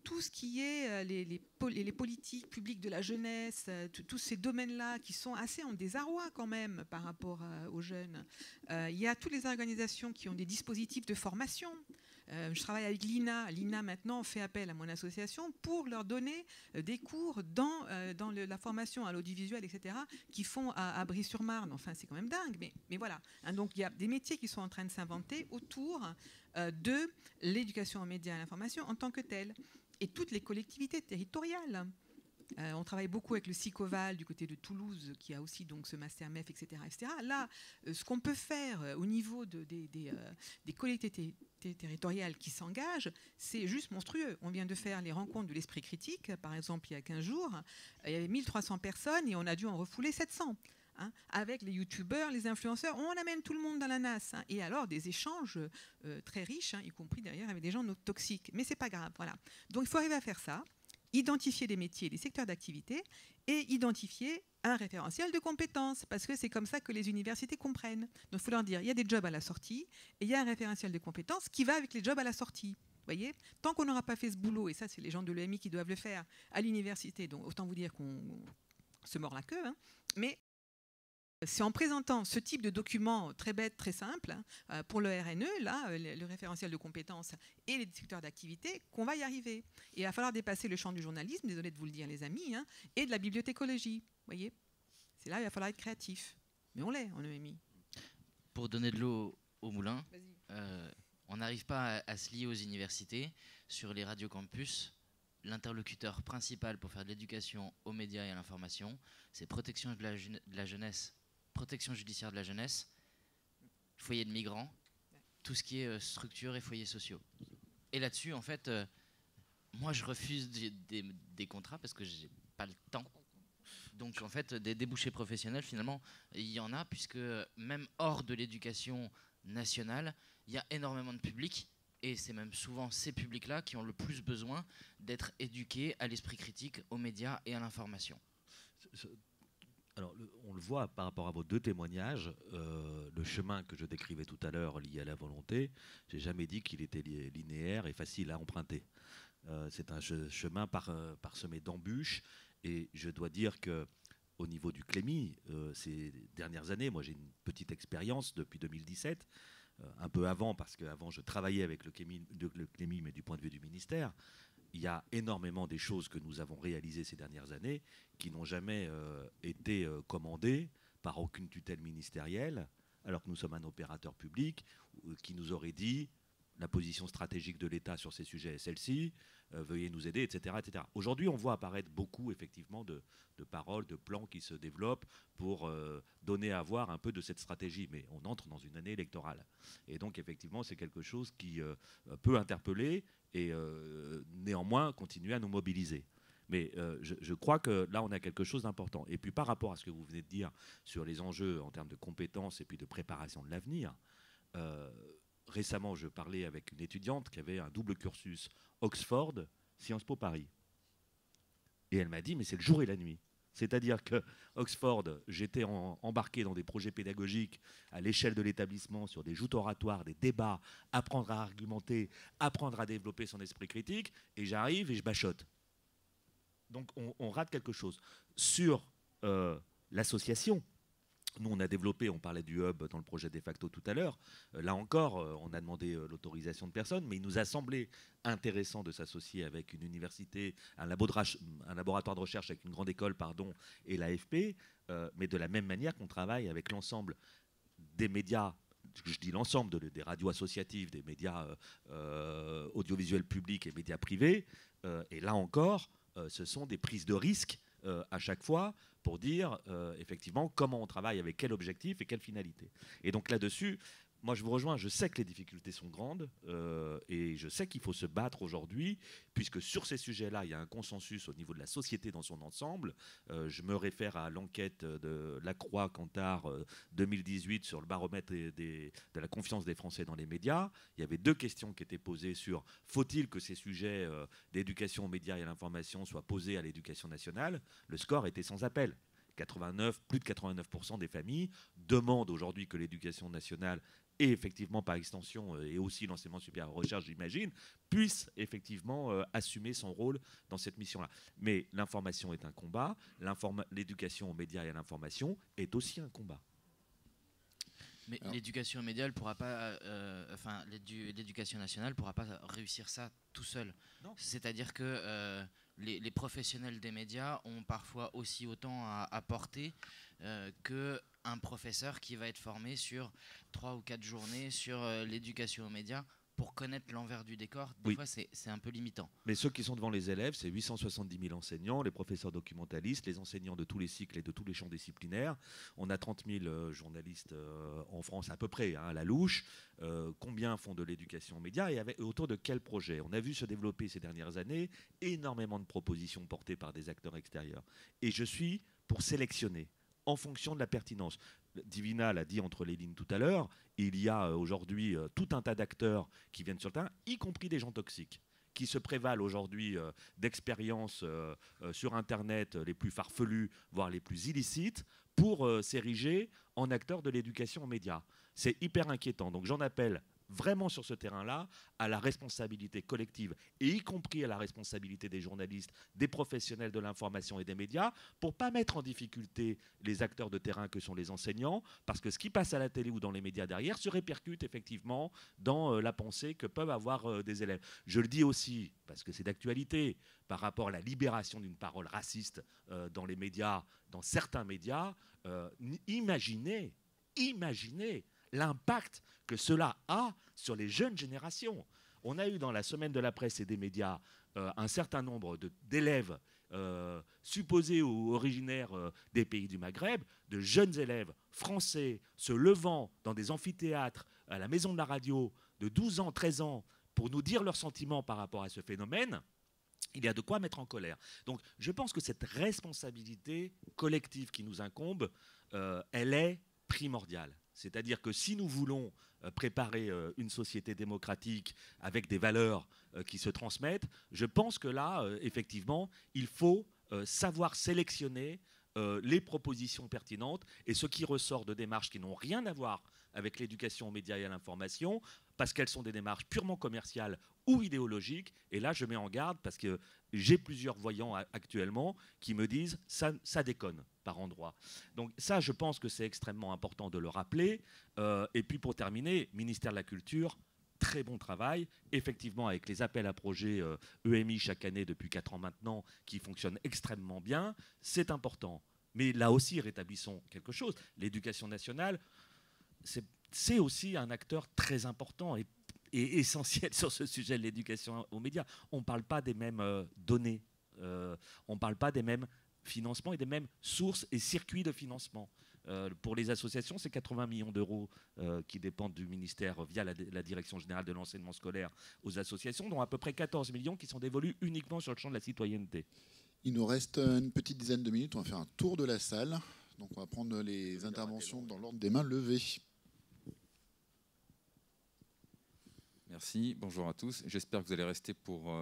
tout ce qui est les politiques publiques de la jeunesse, tous ces domaines-là qui sont assez en désarroi quand même par rapport aux jeunes. Il y a toutes les organisations qui ont des dispositifs de formation. Je travaille avec l'INA. L'INA, maintenant, fait appel à mon association pour leur donner des cours dans la formation à l'audiovisuel, etc., qu'ils font à Brie-sur-Marne. Enfin, c'est quand même dingue. Mais voilà. Donc, il y a des métiers qui sont en train de s'inventer autour de l'éducation aux médias et à l'information en tant que telle. Et toutes les collectivités territoriales. On travaille beaucoup avec le SICOVAL du côté de Toulouse, qui a aussi donc ce master MEF, etc., etc. Là, ce qu'on peut faire au niveau des collectivités territoriales qui s'engagent, c'est juste monstrueux. On vient de faire les rencontres de l'esprit critique, par exemple, il y a 15 jours. Il y avait 1300 personnes et on a dû en refouler 700. Avec les youtubeurs, les influenceurs, on amène tout le monde dans la nasse. Et alors, des échanges très riches, y compris derrière avec des gens toxiques. Mais c'est pas grave, voilà. Donc, il faut arriver à faire ça. Identifier des métiers, des secteurs d'activité et identifier un référentiel de compétences, parce que c'est comme ça que les universités comprennent. Donc il faut leur dire, il y a des jobs à la sortie et il y a un référentiel de compétences qui va avec les jobs à la sortie. Voyez, tant qu'on n'aura pas fait ce boulot, et ça c'est les gens de l'EMI qui doivent le faire à l'université, donc autant vous dire qu'on se mord la queue, mais c'est en présentant ce type de document très bête, très simple, pour le RNE, là, le référentiel de compétences et les secteurs d'activité, qu'on va y arriver. Et il va falloir dépasser le champ du journalisme, désolé de vous le dire les amis, et de la bibliothécologie. Vous voyez, c'est là où il va falloir être créatif. Mais on l'est en EMI. Pour donner de l'eau au moulin, on n'arrive pas à se lier aux universités. Sur les radiocampus, l'interlocuteur principal pour faire de l'éducation aux médias et à l'information, c'est protection de la jeunesse, protection judiciaire de la jeunesse, foyer de migrants, tout ce qui est structure et foyers sociaux. Et là-dessus, en fait, moi, je refuse des contrats parce que j'ai pas le temps. Donc, en fait, des débouchés professionnels, finalement, il y en a, puisque même hors de l'éducation nationale, il y a énormément de publics, et c'est même souvent ces publics-là qui ont le plus besoin d'être éduqués à l'esprit critique, aux médias et à l'information. Alors, on le voit par rapport à vos deux témoignages, le chemin que je décrivais tout à l'heure lié à la volonté, j'ai jamais dit qu'il était linéaire et facile à emprunter. C'est un chemin parsemé d'embûches, et je dois dire que au niveau du Clémy, ces dernières années, moi j'ai une petite expérience depuis 2017, un peu avant, parce qu'avant je travaillais avec le Clémy, mais du point de vue du ministère. Il y a énormément des choses que nous avons réalisées ces dernières années qui n'ont jamais été commandées par aucune tutelle ministérielle, alors que nous sommes un opérateur public qui nous aurait dit la position stratégique de l'État sur ces sujets est celle-ci, veuillez nous aider, etc. etc. Aujourd'hui, on voit apparaître beaucoup effectivement de paroles, de plans qui se développent pour donner à voir un peu de cette stratégie. Mais on entre dans une année électorale. Et donc effectivement, c'est quelque chose qui peut interpeller et néanmoins continuer à nous mobiliser. Mais je crois que là, on a quelque chose d'important. Et puis par rapport à ce que vous venez de dire sur les enjeux en termes de compétences et puis de préparation de l'avenir, récemment, je parlais avec une étudiante qui avait un double cursus Oxford, Sciences Po Paris. Et elle m'a dit, mais c'est le jour et la nuit. C'est-à-dire que Oxford, j'étais embarqué dans des projets pédagogiques à l'échelle de l'établissement sur des joutes oratoires, des débats, apprendre à argumenter, apprendre à développer son esprit critique, et j'arrive et je bachote. Donc on rate quelque chose. Sur l'association, nous on a développé, on parlait du hub dans le projet De Facto tout à l'heure, là encore on a demandé l'autorisation de personne, mais il nous a semblé intéressant de s'associer avec une université, un laboratoire de recherche avec une grande école, et l'AFP, mais de la même manière qu'on travaille avec l'ensemble des médias, je dis l'ensemble des radios associatives, des médias audiovisuels publics et médias privés, et là encore, ce sont des prises de risques à chaque fois pour dire effectivement comment on travaille, avec quel objectif et quelle finalité. Et donc là-dessus, moi je vous rejoins, je sais que les difficultés sont grandes et je sais qu'il faut se battre aujourd'hui, puisque sur ces sujets-là, il y a un consensus au niveau de la société dans son ensemble. Je me réfère à l'enquête de Lacroix-Cantar 2018 sur le baromètre de la confiance des Français dans les médias. Il y avait 2 questions qui étaient posées sur faut-il que ces sujets d'éducation aux médias et à l'information soient posés à l'éducation nationale. Le score était sans appel. Plus de 89% des familles demandent aujourd'hui que l'éducation nationale et effectivement par extension et aussi l'enseignement supérieur de recherche, j'imagine, puisse effectivement assumer son rôle dans cette mission-là. Mais l'information est un combat, l'éducation aux médias et à l'information est aussi un combat. Mais l'éducation médiale pourra pas, l'éducation nationale pourra pas réussir ça tout seul. C'est-à-dire que les professionnels des médias ont parfois aussi autant à apporter qu'un professeur qui va être formé sur 3 ou 4 journées sur l'éducation aux médias. Pour connaître l'envers du décor, des fois c'est un peu limitant. Mais ceux qui sont devant les élèves, c'est 870 000 enseignants, les professeurs documentalistes, les enseignants de tous les cycles et de tous les champs disciplinaires. On a 30 000 journalistes en France à peu près, à la louche. Combien font de l'éducation aux médias et autour de quels projets? On a vu se développer ces dernières années énormément de propositions portées par des acteurs extérieurs. Et je suis pour sélectionner en fonction de la pertinence. Divina l'a dit entre les lignes tout à l'heure, il y a aujourd'hui tout un tas d'acteurs qui viennent sur le terrain, y compris des gens toxiques, qui se prévalent aujourd'hui d'expériences sur Internet les plus farfelues, voire les plus illicites, pour s'ériger en acteurs de l'éducation aux médias. C'est hyper inquiétant. Donc j'en appelle vraiment sur ce terrain-là à la responsabilité collective, et y compris à la responsabilité des journalistes, des professionnels de l'information et des médias, pour ne pas mettre en difficulté les acteurs de terrain que sont les enseignants, parce que ce qui passe à la télé ou dans les médias derrière se répercute effectivement dans la pensée que peuvent avoir des élèves. Je le dis aussi, parce que c'est d'actualité, par rapport à la libération d'une parole raciste dans les médias, dans certains médias, imaginez l'impact que cela a sur les jeunes générations. On a eu dans la semaine de la presse et des médias un certain nombre d'élèves supposés ou originaires des pays du Maghreb, de jeunes élèves français se levant dans des amphithéâtres à la maison de la radio de 12 ans, 13 ans pour nous dire leurs sentiments par rapport à ce phénomène. Il y a de quoi mettre en colère. Donc je pense que cette responsabilité collective qui nous incombe, elle est primordiale. C'est-à-dire que si nous voulons préparer une société démocratique avec des valeurs qui se transmettent, je pense que là, effectivement, il faut savoir sélectionner les propositions pertinentes et ce qui ressort de démarches qui n'ont rien à voir avec l'éducation aux médias et à l'information, parce qu'elles sont des démarches purement commerciales ou idéologiques. Et là, je mets en garde parce que j'ai plusieurs voyants actuellement qui me disent ça déconne par endroits. Donc ça, je pense que c'est extrêmement important de le rappeler. Et puis pour terminer, ministère de la Culture, très bon travail, effectivement avec les appels à projets EMI chaque année depuis 4 ans maintenant, qui fonctionnent extrêmement bien, c'est important. Mais là aussi, rétablissons quelque chose. L'éducation nationale, c'est aussi un acteur très important et essentiel sur ce sujet de l'éducation aux médias. On ne parle pas des mêmes données, on ne parle pas des mêmes financement et des mêmes sources et circuits de financement. Pour les associations, c'est 80 millions d'euros qui dépendent du ministère via la Direction générale de l'enseignement scolaire aux associations, dont à peu près 14 millions qui sont dévolus uniquement sur le champ de la citoyenneté. Il nous reste une petite dizaine de minutes. On va faire un tour de la salle. Donc on va prendre les interventions dans l'ordre des mains levées. Merci, bonjour à tous. J'espère que vous allez rester pour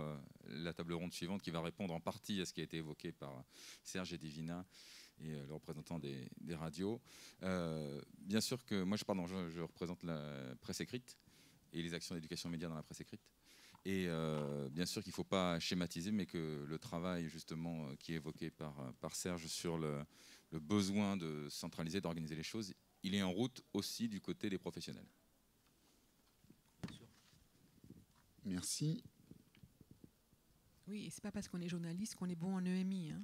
la table ronde suivante qui va répondre en partie à ce qui a été évoqué par Serge et Divina et le représentant des radios. Bien sûr que moi, je représente la presse écrite et les actions d'éducation média dans la presse écrite. Et bien sûr qu'il ne faut pas schématiser, mais que le travail justement qui est évoqué par Serge sur le besoin de centraliser, d'organiser les choses, il est en route aussi du côté des professionnels. Merci. Oui, et c'est pas parce qu'on est journaliste qu'on est bon en EMI. Hein.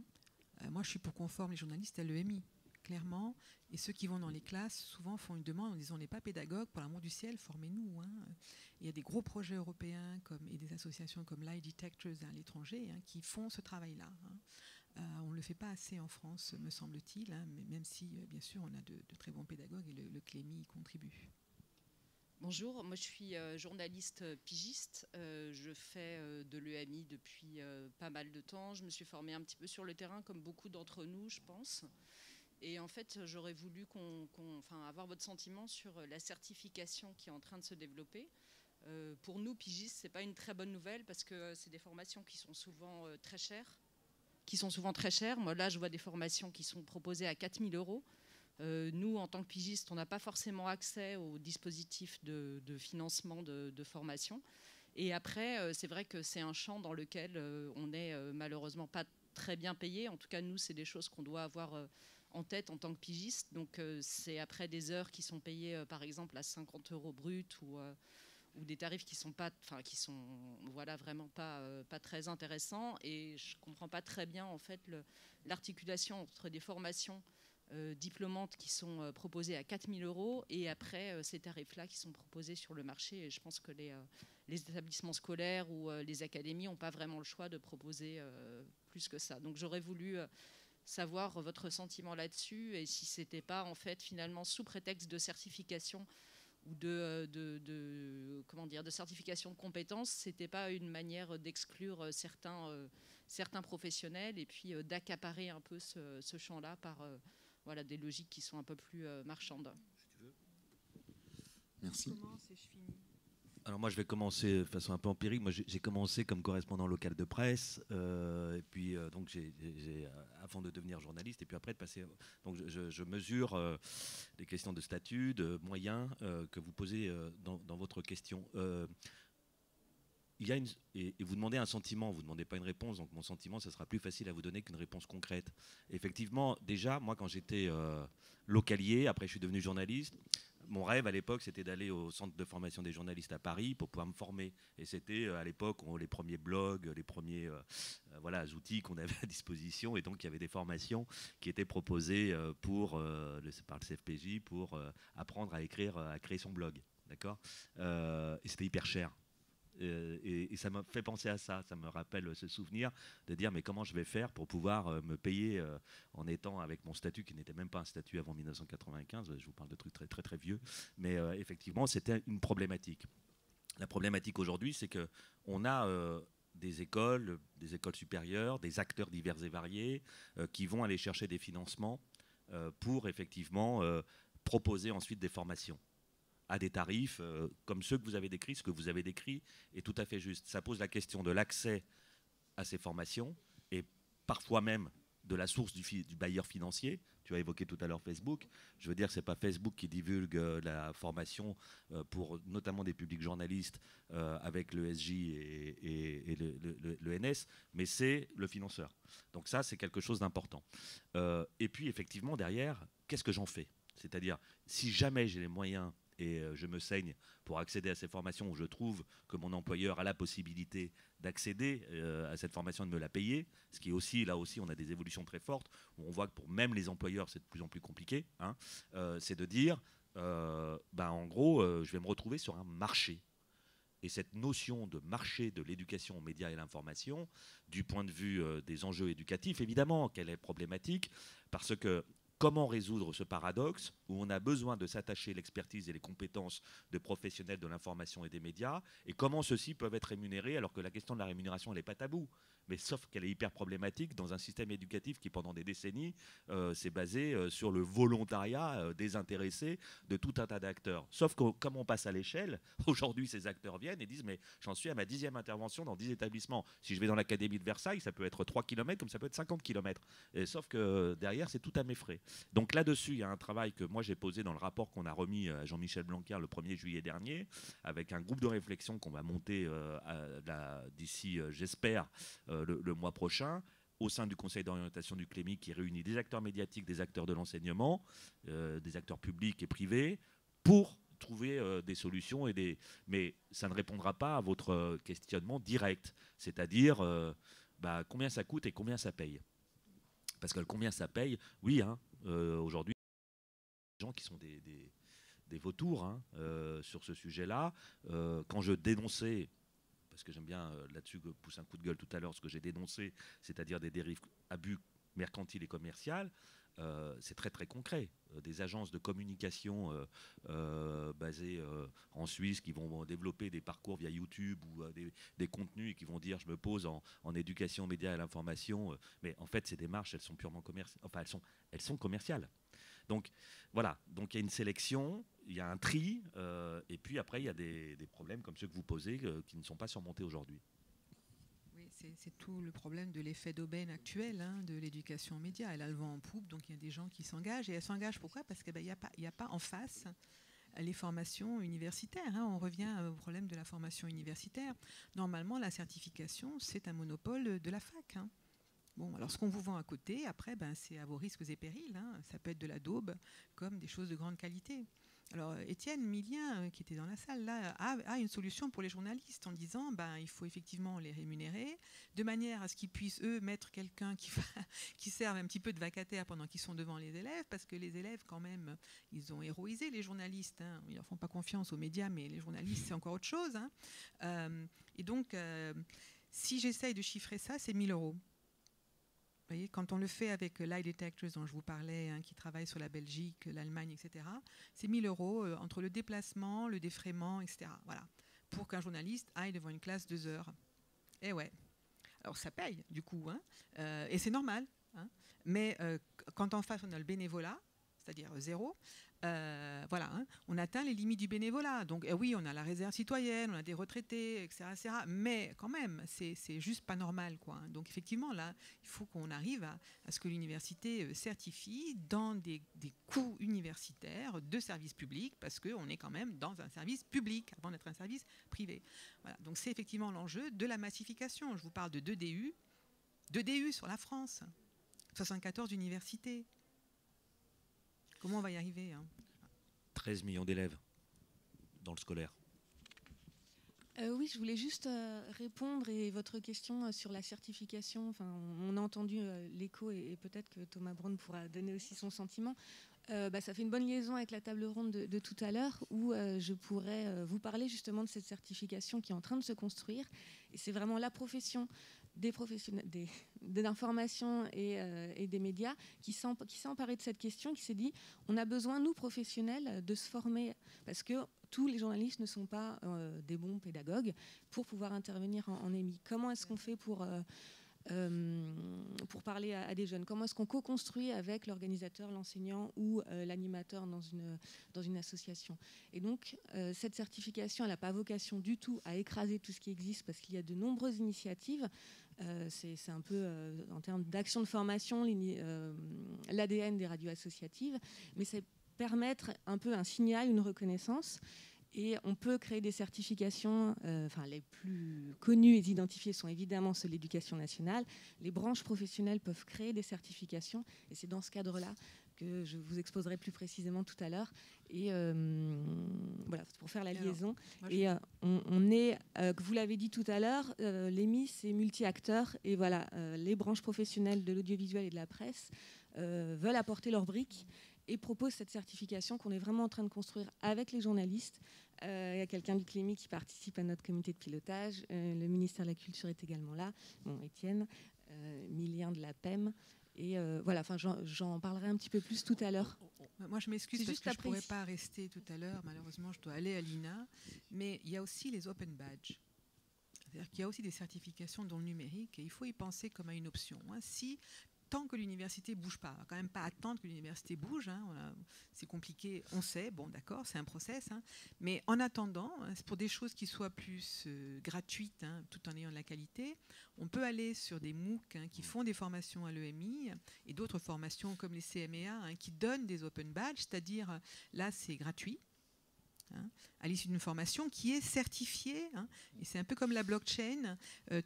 Moi, je suis pour qu'on forme les journalistes à l'EMI, clairement. Et ceux qui vont dans les classes, souvent, font une demande en disant « on n'est pas pédagogue, pour l'amour du ciel, formez-nous hein. ». Il y a des gros projets européens et des associations comme Lie Detectors à l'étranger hein, qui font ce travail-là. Hein. On ne le fait pas assez en France, me semble-t-il, hein, mais même si, bien sûr, on a de très bons pédagogues et le CLEMI y contribue. Bonjour, moi je suis journaliste pigiste, je fais de l'EMI depuis pas mal de temps, je me suis formée un petit peu sur le terrain comme beaucoup d'entre nous je pense, et en fait j'aurais voulu avoir votre sentiment sur la certification qui est en train de se développer. Pour nous pigistes, c'est pas une très bonne nouvelle parce que c'est des formations qui sont souvent très chères, Moi là je vois des formations qui sont proposées à 4 000 €. Nous, en tant que pigistes, on n'a pas forcément accès au dispositif de financement de formation. Et après, c'est vrai que c'est un champ dans lequel on n'est malheureusement pas très bien payé. En tout cas, nous, c'est des choses qu'on doit avoir en tête en tant que pigiste. Donc, c'est après des heures qui sont payées, par exemple, à 50 € brut ou des tarifs qui sont voilà, vraiment pas très intéressants. Et je ne comprends pas très bien, en fait, l'articulation entre des formations diplômantes qui sont proposées à 4 000 € et après ces tarifs-là qui sont proposés sur le marché. Et je pense que les établissements scolaires ou les académies n'ont pas vraiment le choix de proposer plus que ça. Donc j'aurais voulu savoir votre sentiment là-dessus et si ce n'était pas en fait finalement sous prétexte de certification ou de certification de compétences, ce n'était pas une manière d'exclure certains professionnels et puis d'accaparer un peu ce champ-là par voilà, des logiques qui sont un peu plus marchandes. Merci. Alors moi je vais commencer de façon un peu empirique. Moi j'ai commencé comme correspondant local de presse et puis donc avant de devenir journaliste et puis après de passer. Donc je mesure les questions de statut, de moyens que vous posez dans votre question. Il y a et vous demandez un sentiment, vous ne demandez pas une réponse, donc mon sentiment, ça sera plus facile à vous donner qu'une réponse concrète. Effectivement, déjà, moi, quand j'étais localier, après je suis devenu journaliste, mon rêve à l'époque, c'était d'aller au centre de formation des journalistes à Paris pour pouvoir me former. Et c'était à l'époque les premiers blogs, les premiers outils qu'on avait à disposition. Et donc, il y avait des formations qui étaient proposées par le CFPJ pour apprendre à écrire, à créer son blog. D'accord ? Et c'était hyper cher. Et ça m'a fait penser à ça me rappelle ce souvenir de dire mais comment je vais faire pour pouvoir me payer en étant avec mon statut qui n'était même pas un statut avant 1995, je vous parle de trucs très très très vieux, mais effectivement c'était une problématique. La problématique aujourd'hui c'est qu'on a des écoles supérieures, des acteurs divers et variés qui vont aller chercher des financements pour effectivement proposer ensuite des formations à des tarifs comme ceux que vous avez décrits. Ce que vous avez décrit est tout à fait juste. Ça pose la question de l'accès à ces formations et parfois même de la source du bailleur financier. Tu as évoqué tout à l'heure Facebook. Je veux dire, ce n'est pas Facebook qui divulgue la formation pour notamment des publics journalistes avec le SJ et le NS, mais c'est le financeur. Donc ça, c'est quelque chose d'important. Et puis, effectivement, derrière, qu'est-ce que j'en fais ? C'est-à-dire, si jamais j'ai les moyens et je me saigne pour accéder à ces formations où je trouve que mon employeur a la possibilité d'accéder à cette formation et de me la payer, ce qui est aussi, là aussi, on a des évolutions très fortes, où on voit que pour même les employeurs, c'est de plus en plus compliqué, hein, c'est de dire, en gros, je vais me retrouver sur un marché. et cette notion de marché de l'éducation aux médias et l'information, du point de vue des enjeux éducatifs, évidemment qu'elle est problématique, parce que comment résoudre ce paradoxe où on a besoin de s'attacher l'expertise et les compétences de professionnels de l'information et des médias, et comment ceux-ci peuvent être rémunérés alors que la question de la rémunération, elle n'est pas taboue. Mais sauf qu'elle est hyper problématique dans un système éducatif qui, pendant des décennies, s'est basé sur le volontariat désintéressé de tout un tas d'acteurs. Sauf que, comme on passe à l'échelle, aujourd'hui, ces acteurs viennent et disent « mais j'en suis à ma 10e intervention dans 10 établissements. Si je vais dans l'Académie de Versailles, ça peut être 3 km comme ça peut être 50 km. » Sauf que derrière, c'est tout à mes frais. Donc là-dessus, il y a un travail que moi j'ai posé dans le rapport qu'on a remis à Jean-Michel Blanquer le 1er juillet dernier, avec un groupe de réflexion qu'on va monter d'ici, j'espère, le mois prochain, au sein du Conseil d'orientation du CLEMIC, qui réunit des acteurs médiatiques, des acteurs de l'enseignement, des acteurs publics et privés, pour trouver des solutions. Mais ça ne répondra pas à votre questionnement direct, c'est-à-dire combien ça coûte et combien ça paye. Parce que combien ça paye, oui, aujourd'hui, des gens qui sont des vautours sur ce sujet-là. Quand je dénonçais, parce que j'aime bien là-dessus pousser un coup de gueule tout à l'heure, ce que j'ai dénoncé, c'est-à-dire des dérives, abus mercantiles et commerciales, c'est très très concret. Des agences de communication basées en Suisse qui vont développer des parcours via YouTube ou des contenus et qui vont dire je me pose en éducation, médias et à l'information, mais en fait ces démarches elles sont purement commerciales, enfin elles sont commerciales. Donc voilà, donc il y a une sélection, il y a un tri, et puis après il y a des problèmes comme ceux que vous posez qui ne sont pas surmontés aujourd'hui. Oui, c'est tout le problème de l'effet d'aubaine actuel de l'éducation aux médias. Elle a le vent en poupe, donc il y a des gens qui s'engagent. Et elle s'engage pourquoi? Parce qu'il n'y a pas en face les formations universitaires. On revient au problème de la formation universitaire. Normalement, la certification, c'est un monopole de la fac. Bon, alors ce qu'on vous vend à côté, après, c'est à vos risques et périls. Ça peut être de la daube comme des choses de grande qualité. Alors, Étienne Millien, qui était dans la salle, là, a une solution pour les journalistes en disant il faut effectivement les rémunérer de manière à ce qu'ils puissent, eux, mettre quelqu'un qui serve un petit peu de vacataire pendant qu'ils sont devant les élèves, parce que les élèves, quand même, ils ont héroïsé les journalistes. Ils ne font pas confiance aux médias, mais les journalistes, c'est encore autre chose. Et donc, si j'essaye de chiffrer ça, c'est 1 000 €. Vous voyez, quand on le fait avec Lie Detectors dont je vous parlais, qui travaille sur la Belgique, l'Allemagne, etc., c'est 1 000 € entre le déplacement, le défraiement, etc. Voilà, pour qu'un journaliste aille devant une classe 2 heures. Et ouais. Alors ça paye, du coup, et c'est normal. Mais quand en face on a le bénévolat, c'est-à-dire 0, on atteint les limites du bénévolat. Donc oui, on a la réserve citoyenne, on a des retraités, etc. Mais quand même, c'est juste pas normal, quoi. Donc effectivement, là, il faut qu'on arrive à ce que l'université certifie dans des coûts universitaires de service public, parce qu'on est quand même dans un service public, avant d'être un service privé. Voilà. Donc c'est effectivement l'enjeu de la massification. Je vous parle de 2 DU sur la France, 74 universités. Comment on va y arriver 13 millions d'élèves dans le scolaire. Oui, je voulais juste répondre à votre question sur la certification. Enfin, on a entendu l'écho et peut-être que Thomas Braun pourra donner aussi son sentiment. Ça fait une bonne liaison avec la table ronde de tout à l'heure où je pourrais vous parler justement de cette certification qui est en train de se construire. Et c'est vraiment la profession des professionnels de l'information et des médias qui s'est emparé de cette question, qui s'est dit on a besoin, nous professionnels, de se former parce que tous les journalistes ne sont pas des bons pédagogues pour pouvoir intervenir en émis. Comment est-ce qu'on fait pour parler à des jeunes? Comment est-ce qu'on co-construit avec l'organisateur, l'enseignant ou l'animateur dans une association? Et donc, cette certification, elle n'a pas vocation du tout à écraser tout ce qui existe parce qu'il y a de nombreuses initiatives. C'est un peu, en termes d'action de formation, l'ADN des radios associatives, mais c'est permettre un peu un signal, une reconnaissance. Et on peut créer des certifications, les plus connues et identifiées sont évidemment celles de l'Éducation nationale. Les branches professionnelles peuvent créer des certifications et c'est dans ce cadre-là que je vous exposerai plus précisément tout à l'heure. Et voilà, pour faire la liaison. Et on est, vous l'avez dit tout à l'heure, l'EMI, c'est multi-acteurs. Et voilà, les branches professionnelles de l'audiovisuel et de la presse veulent apporter leurs briques. et propose cette certification qu'on est vraiment en train de construire avec les journalistes. Il y a quelqu'un du CLEMI qui participe à notre comité de pilotage. Le ministère de la Culture est également là. Bon, Étienne, Milien de la PEM. Et voilà, enfin, j'en parlerai un petit peu plus tout à l'heure. Moi, je m'excuse parce que je ne pourrais pas rester tout à l'heure. Malheureusement, je dois aller à l'INA. Mais il y a aussi les open badges. C'est-à-dire qu'il y a aussi des certifications dans le numérique et il faut y penser comme à une option. Tant que l'université ne bouge pas, on ne va quand même pas attendre que l'université bouge. C'est compliqué, on sait, bon d'accord, c'est un process. Mais en attendant, c'est pour des choses qui soient plus gratuites, tout en ayant de la qualité, on peut aller sur des MOOC qui font des formations à l'EMI et d'autres formations comme les CMEA qui donnent des open badges, c'est-à-dire là c'est gratuit. À l'issue d'une formation qui est certifiée, et c'est un peu comme la blockchain,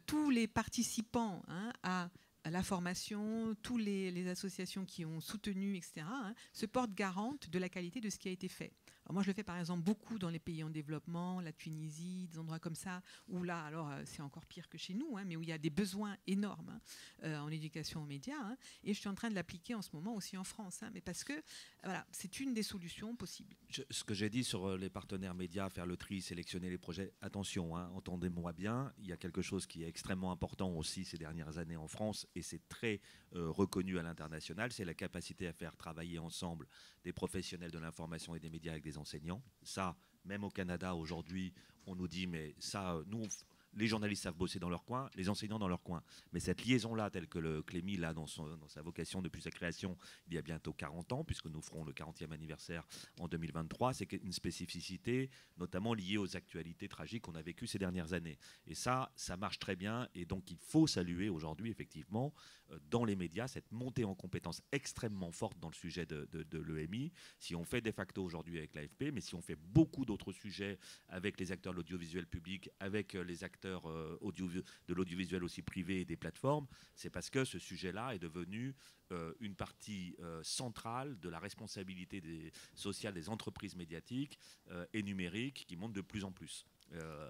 tous les participants à la formation, toutes les associations qui ont soutenu, etc., se portent garantes de la qualité de ce qui a été fait. Alors moi, je le fais par exemple beaucoup dans les pays en développement, la Tunisie, des endroits comme ça, où là, alors c'est encore pire que chez nous, mais où il y a des besoins énormes en éducation aux médias. Et je suis en train de l'appliquer en ce moment aussi en France, mais parce que voilà, c'est une des solutions possibles. Ce que j'ai dit sur les partenaires médias, faire le tri, sélectionner les projets, attention, entendez-moi bien, il y a quelque chose qui est extrêmement important aussi ces dernières années en France, et c'est très reconnu à l'international, c'est la capacité à faire travailler ensemble des professionnels de l'information et des médias avec des enseignants. Ça, même au Canada aujourd'hui, on nous dit, mais ça, nous, les journalistes savent bosser dans leur coin, les enseignants dans leur coin. Mais cette liaison-là, telle que le CLEMI l'a dans sa vocation depuis sa création, il y a bientôt 40 ans, puisque nous ferons le 40e anniversaire en 2023, c'est une spécificité, notamment liée aux actualités tragiques qu'on a vécues ces dernières années. Et ça marche très bien. Et donc, il faut saluer aujourd'hui, effectivement, dans les médias, cette montée en compétences extrêmement forte dans le sujet de l'EMI. Si on fait de facto aujourd'hui avec l'AFP, mais si on fait beaucoup d'autres sujets avec les acteurs de l'audiovisuel public, avec les acteurs de l'audiovisuel aussi privé et des plateformes, c'est parce que ce sujet-là est devenu une partie centrale de la responsabilité sociale des entreprises médiatiques et numériques qui monte de plus en plus.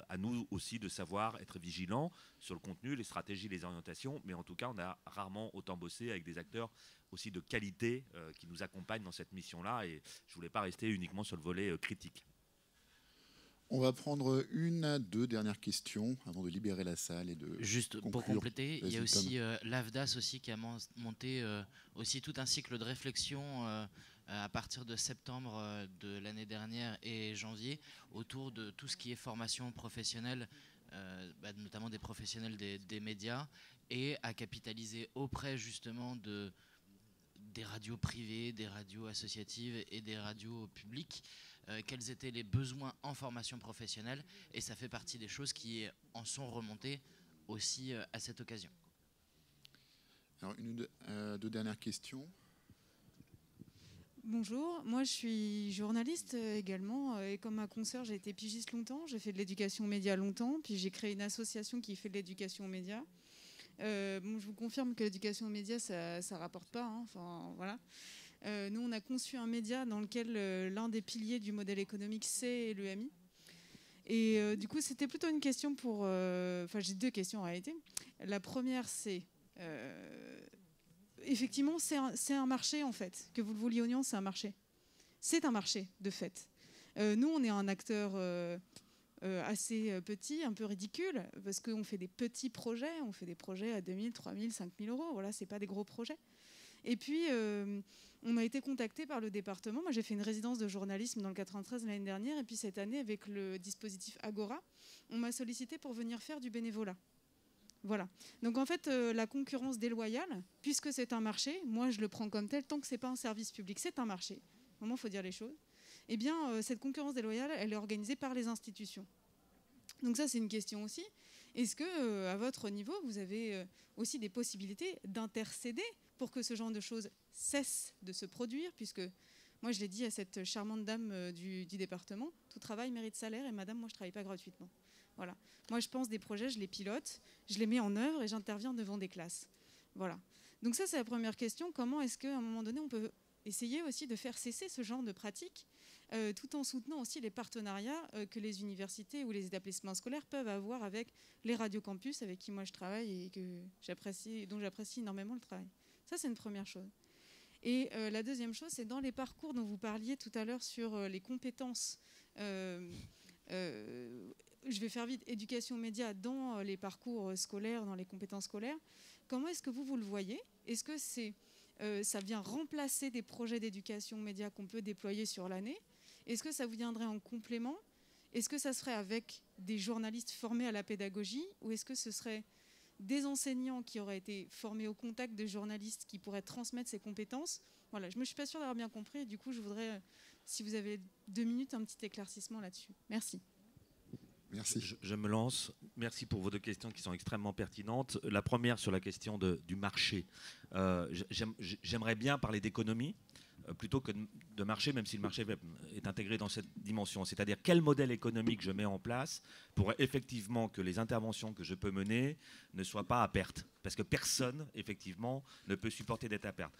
À nous aussi de savoir être vigilants sur le contenu, les stratégies, les orientations, mais en tout cas on a rarement autant bossé avec des acteurs aussi de qualité qui nous accompagnent dans cette mission-là, et je ne voulais pas rester uniquement sur le volet critique. On va prendre une à deux dernières questions avant de libérer la salle et de juste conclure. Pour compléter, il y a aussi l'AFDAS aussi qui a monté aussi tout un cycle de réflexion à partir de septembre de l'année dernière et janvier autour de tout ce qui est formation professionnelle, notamment des professionnels des médias, et à capitaliser auprès justement des radios privées, des radios associatives et des radios publiques, quels étaient les besoins en formation professionnelle, et ça fait partie des choses qui en sont remontées aussi à cette occasion. Alors, une ou deux dernières questions. Bonjour, moi je suis journaliste également, et comme ma consoeur, j'ai été pigiste longtemps, j'ai fait de l'éducation aux médias longtemps, puis j'ai créé une association qui fait de l'éducation aux médias. Je vous confirme que l'éducation aux médias, ça rapporte pas. Enfin, voilà. Nous, on a conçu un média dans lequel l'un des piliers du modèle économique, c'est l'EMI. Et du coup, c'était plutôt une question pour... Enfin, j'ai deux questions en réalité. La première, c'est... effectivement, c'est un marché, en fait. Que vous le vouliez ou non, c'est un marché. C'est un marché, de fait. Nous, on est un acteur... assez petit, un peu ridicule, parce qu'on fait des petits projets, on fait des projets à 2 000, 3 000, 5 000 euros, voilà, c'est pas des gros projets. Et puis, on a été contacté par le département. Moi, j'ai fait une résidence de journalisme dans le 93 l'année dernière, et puis cette année, avec le dispositif Agora, on m'a sollicité pour venir faire du bénévolat. Voilà. Donc en fait, la concurrence déloyale, puisque c'est un marché, moi je le prends comme tel, tant que c'est pas un service public, c'est un marché. Au moment, il faut dire les choses. Eh bien, cette concurrence déloyale, elle est organisée par les institutions. Donc ça, c'est une question aussi. Est-ce que, à votre niveau, vous avez aussi des possibilités d'intercéder pour que ce genre de choses cesse de se produire, puisque moi, je l'ai dit à cette charmante dame du département, tout travail mérite salaire, et madame, moi, je ne travaille pas gratuitement. Voilà. Moi, je pense des projets, je les pilote, je les mets en œuvre et j'interviens devant des classes. Voilà. Donc ça, c'est la première question. Comment est-ce qu'à un moment donné, on peut essayer aussi de faire cesser ce genre de pratique, tout en soutenant aussi les partenariats que les universités ou les établissements scolaires peuvent avoir avec les radiocampus avec qui moi je travaille et dont j'apprécie énormément le travail. Ça, c'est une première chose. Et la deuxième chose, c'est dans les parcours dont vous parliez tout à l'heure sur les compétences. Je vais faire vite, éducation aux médias dans les parcours scolaires, dans les compétences scolaires. Comment est-ce que vous le voyez? Est-ce que ça vient remplacer des projets d'éducation aux médias qu'on peut déployer sur l'année? Est-ce que ça viendrait en complément? Est-ce que ça serait avec des journalistes formés à la pédagogie? Ou est-ce que ce serait des enseignants qui auraient été formés au contact de journalistes qui pourraient transmettre ces compétences? Voilà, je ne me suis pas sûre d'avoir bien compris. Et du coup, je voudrais, si vous avez 2 minutes, un petit éclaircissement là-dessus. Merci. Merci. Je me lance. Merci pour vos 2 questions qui sont extrêmement pertinentes. La première sur la question du marché. J'aimerais bien parler d'économie plutôt que de marché, même si le marché est intégré dans cette dimension. C'est-à-dire quel modèle économique je mets en place pour effectivement que les interventions que je peux mener ne soient pas à perte. Parce que personne, effectivement, ne peut supporter d'être à perte.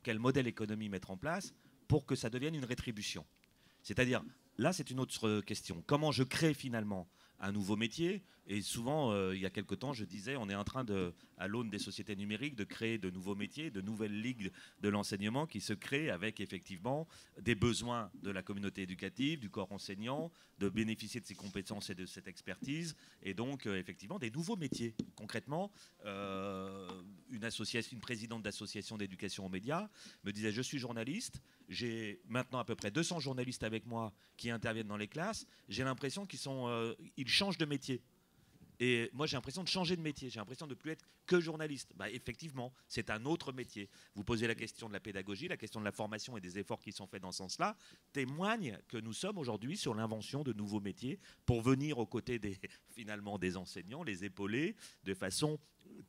Quel modèle économique mettre en place pour que ça devienne une rétribution? C'est-à-dire, là, c'est une autre question. Comment je crée finalement un nouveau métier? Et souvent, il y a quelque temps, je disais, on est en train, à l'aune des sociétés numériques, de créer de nouveaux métiers, de nouvelles ligues de l'enseignement qui se créent avec effectivement des besoins de la communauté éducative, du corps enseignant, de bénéficier de ces compétences et de cette expertise, et donc effectivement des nouveaux métiers. Concrètement, une présidente d'association d'éducation aux médias me disait: je suis journaliste, j'ai maintenant à peu près 200 journalistes avec moi qui interviennent dans les classes, j'ai l'impression qu'ils changent de métier. Et moi, j'ai l'impression de changer de métier. J'ai l'impression de ne plus être que journaliste. Effectivement, c'est un autre métier. Vous posez la question de la pédagogie, la question de la formation et des efforts qui sont faits dans ce sens-là, témoignent que nous sommes aujourd'hui sur l'invention de nouveaux métiers pour venir aux côtés finalement des enseignants, les épauler de façon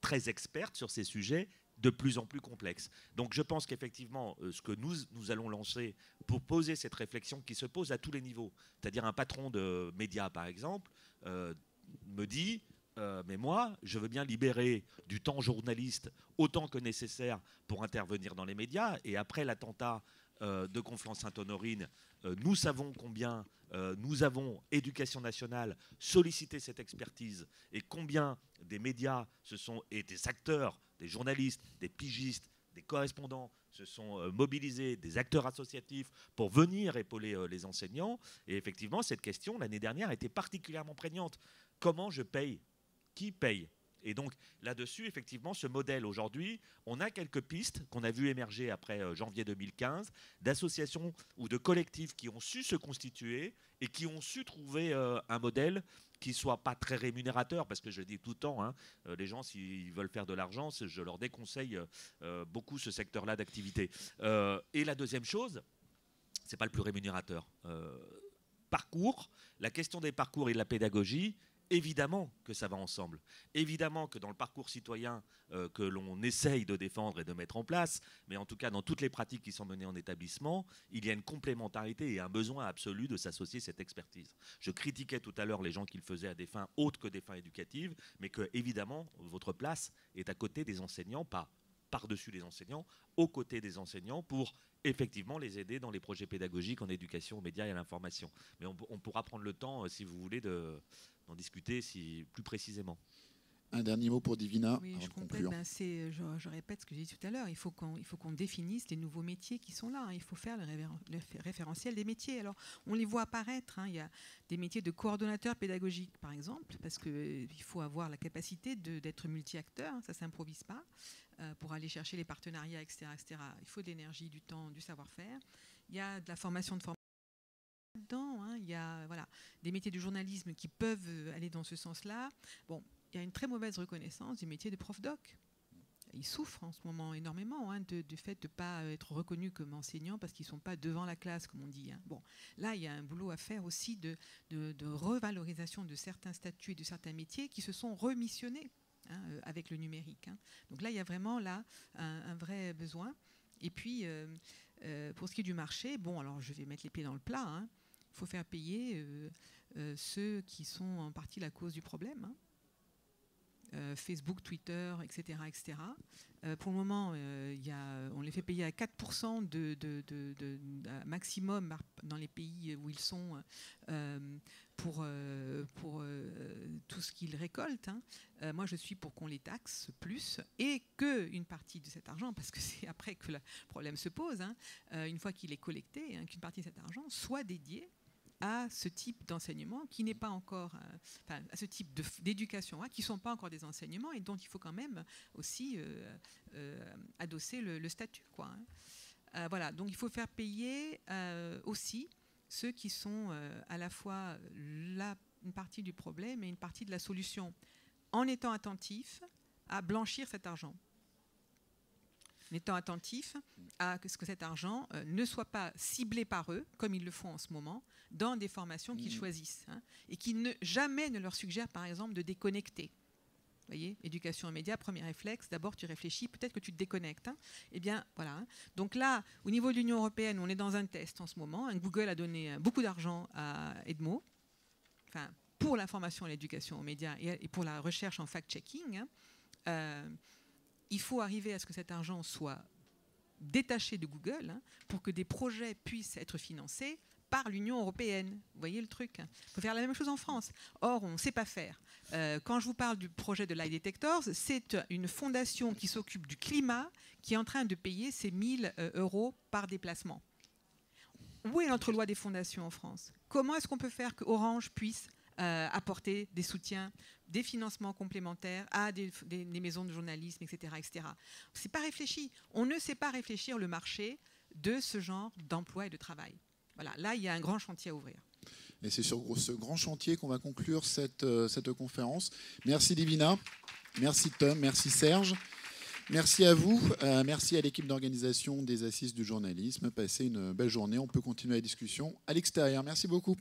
très experte sur ces sujets de plus en plus complexes. Donc je pense qu'effectivement, ce que nous allons lancer pour poser cette réflexion qui se pose à tous les niveaux, c'est-à-dire un patron de médias, par exemple, me dit mais moi, je veux bien libérer du temps journaliste autant que nécessaire pour intervenir dans les médias. Et après l'attentat de Conflans-Sainte-Honorine, nous savons combien nous avons, Éducation nationale, sollicité cette expertise et combien des médias et des acteurs, des journalistes, des pigistes, des correspondants se sont mobilisés, des acteurs associatifs pour venir épauler les enseignants. Et effectivement, cette question, l'année dernière, a été particulièrement prégnante. Comment je paye? Qui paye? Et donc là-dessus, effectivement, ce modèle aujourd'hui, on a quelques pistes qu'on a vues émerger après janvier 2015, d'associations ou de collectifs qui ont su se constituer et qui ont su trouver un modèle qui ne soit pas très rémunérateur, parce que je dis tout le temps, les gens, s'ils veulent faire de l'argent, je leur déconseille beaucoup ce secteur-là d'activité. Et la deuxième chose, ce n'est pas le plus rémunérateur. Parcours, la question des parcours et de la pédagogie, évidemment que ça va ensemble. Évidemment que dans le parcours citoyen que l'on essaye de défendre et de mettre en place, mais en tout cas dans toutes les pratiques qui sont menées en établissement, il y a une complémentarité et un besoin absolu de s'associer cette expertise. Je critiquais tout à l'heure les gens qui le faisaient à des fins autres que des fins éducatives, mais que évidemment votre place est à côté des enseignants, pas par-dessus les enseignants, aux côtés des enseignants pour effectivement les aider dans les projets pédagogiques en éducation aux médias et à l'information. Mais on pourra prendre le temps, si vous voulez, d'en discuter plus précisément. Un dernier mot pour Divina. Oui, je complète. Je répète ce que j'ai dit tout à l'heure. Il faut qu'on définisse les nouveaux métiers qui sont là. Il faut faire le référentiel des métiers. Alors, on les voit apparaître. Il y a des métiers de coordonnateur pédagogique, par exemple, parce qu'il faut avoir la capacité d'être multi-acteur. Ça ne s'improvise pas. Pour aller chercher les partenariats, etc., etc. Il faut de l'énergie, du temps, du savoir-faire. Il y a de la formation dedans, il y a des métiers de journalisme qui peuvent aller dans ce sens-là. Bon, il y a une très mauvaise reconnaissance du métier de prof-doc. Ils souffrent en ce moment énormément du fait de ne pas être reconnus comme enseignants parce qu'ils ne sont pas devant la classe, comme on dit. Bon, là, il y a un boulot à faire aussi de revalorisation de certains statuts et de certains métiers qui se sont remissionnés avec le numérique. Donc là, il y a vraiment un vrai besoin. Et puis, pour ce qui est du marché, bon, alors je vais mettre les pieds dans le plat. Il faut faire payer ceux qui sont en partie la cause du problème. Facebook, Twitter, etc. etc. Pour le moment, on les fait payer à 4% de maximum dans les pays où ils sont pour tout ce qu'ils récoltent. Moi, je suis pour qu'on les taxe plus et qu'une partie de cet argent, parce que c'est après que le problème se pose, une fois qu'il est collecté, qu'une partie de cet argent soit dédiée à ce type d'enseignement qui n'est pas encore, à ce type d'éducation, qui ne sont pas encore des enseignements et dont il faut quand même aussi adosser le statut, quoi. Voilà, donc il faut faire payer aussi ceux qui sont à la fois une partie du problème et une partie de la solution, en étant attentifs à blanchir cet argent. En étant attentifs à ce que cet argent ne soit pas ciblé par eux, comme ils le font en ce moment, dans des formations qu'ils choisissent, et qui jamais ne leur suggèrent, par exemple, de déconnecter. Vous voyez, éducation aux médias, premier réflexe, d'abord tu réfléchis, peut-être que tu te déconnectes. Eh bien, voilà. Donc là, au niveau de l'Union européenne, on est dans un test en ce moment. Google a donné beaucoup d'argent à Edmo, pour la formation et l'éducation aux médias et pour la recherche en fact-checking. Il faut arriver à ce que cet argent soit détaché de Google pour que des projets puissent être financés par l'Union européenne. Vous voyez le truc? Il faut faire la même chose en France. Or, on ne sait pas faire. Quand je vous parle du projet de Lie Detectors, c'est une fondation qui s'occupe du climat qui est en train de payer ces 1 000 € par déplacement. Où est notre loi des fondations en France? Comment est-ce qu'on peut faire que Orange puisse apporter des soutiens, des financements complémentaires à des maisons de journalisme, etc. etc. C'est pas réfléchi. On ne sait pas réfléchir le marché de ce genre d'emploi et de travail. Voilà, là, il y a un grand chantier à ouvrir. Et c'est sur ce grand chantier qu'on va conclure cette conférence. Merci Divina, merci Tom, merci Serge. Merci à vous, merci à l'équipe d'organisation des Assises du journalisme. Passez une belle journée, on peut continuer la discussion à l'extérieur. Merci beaucoup.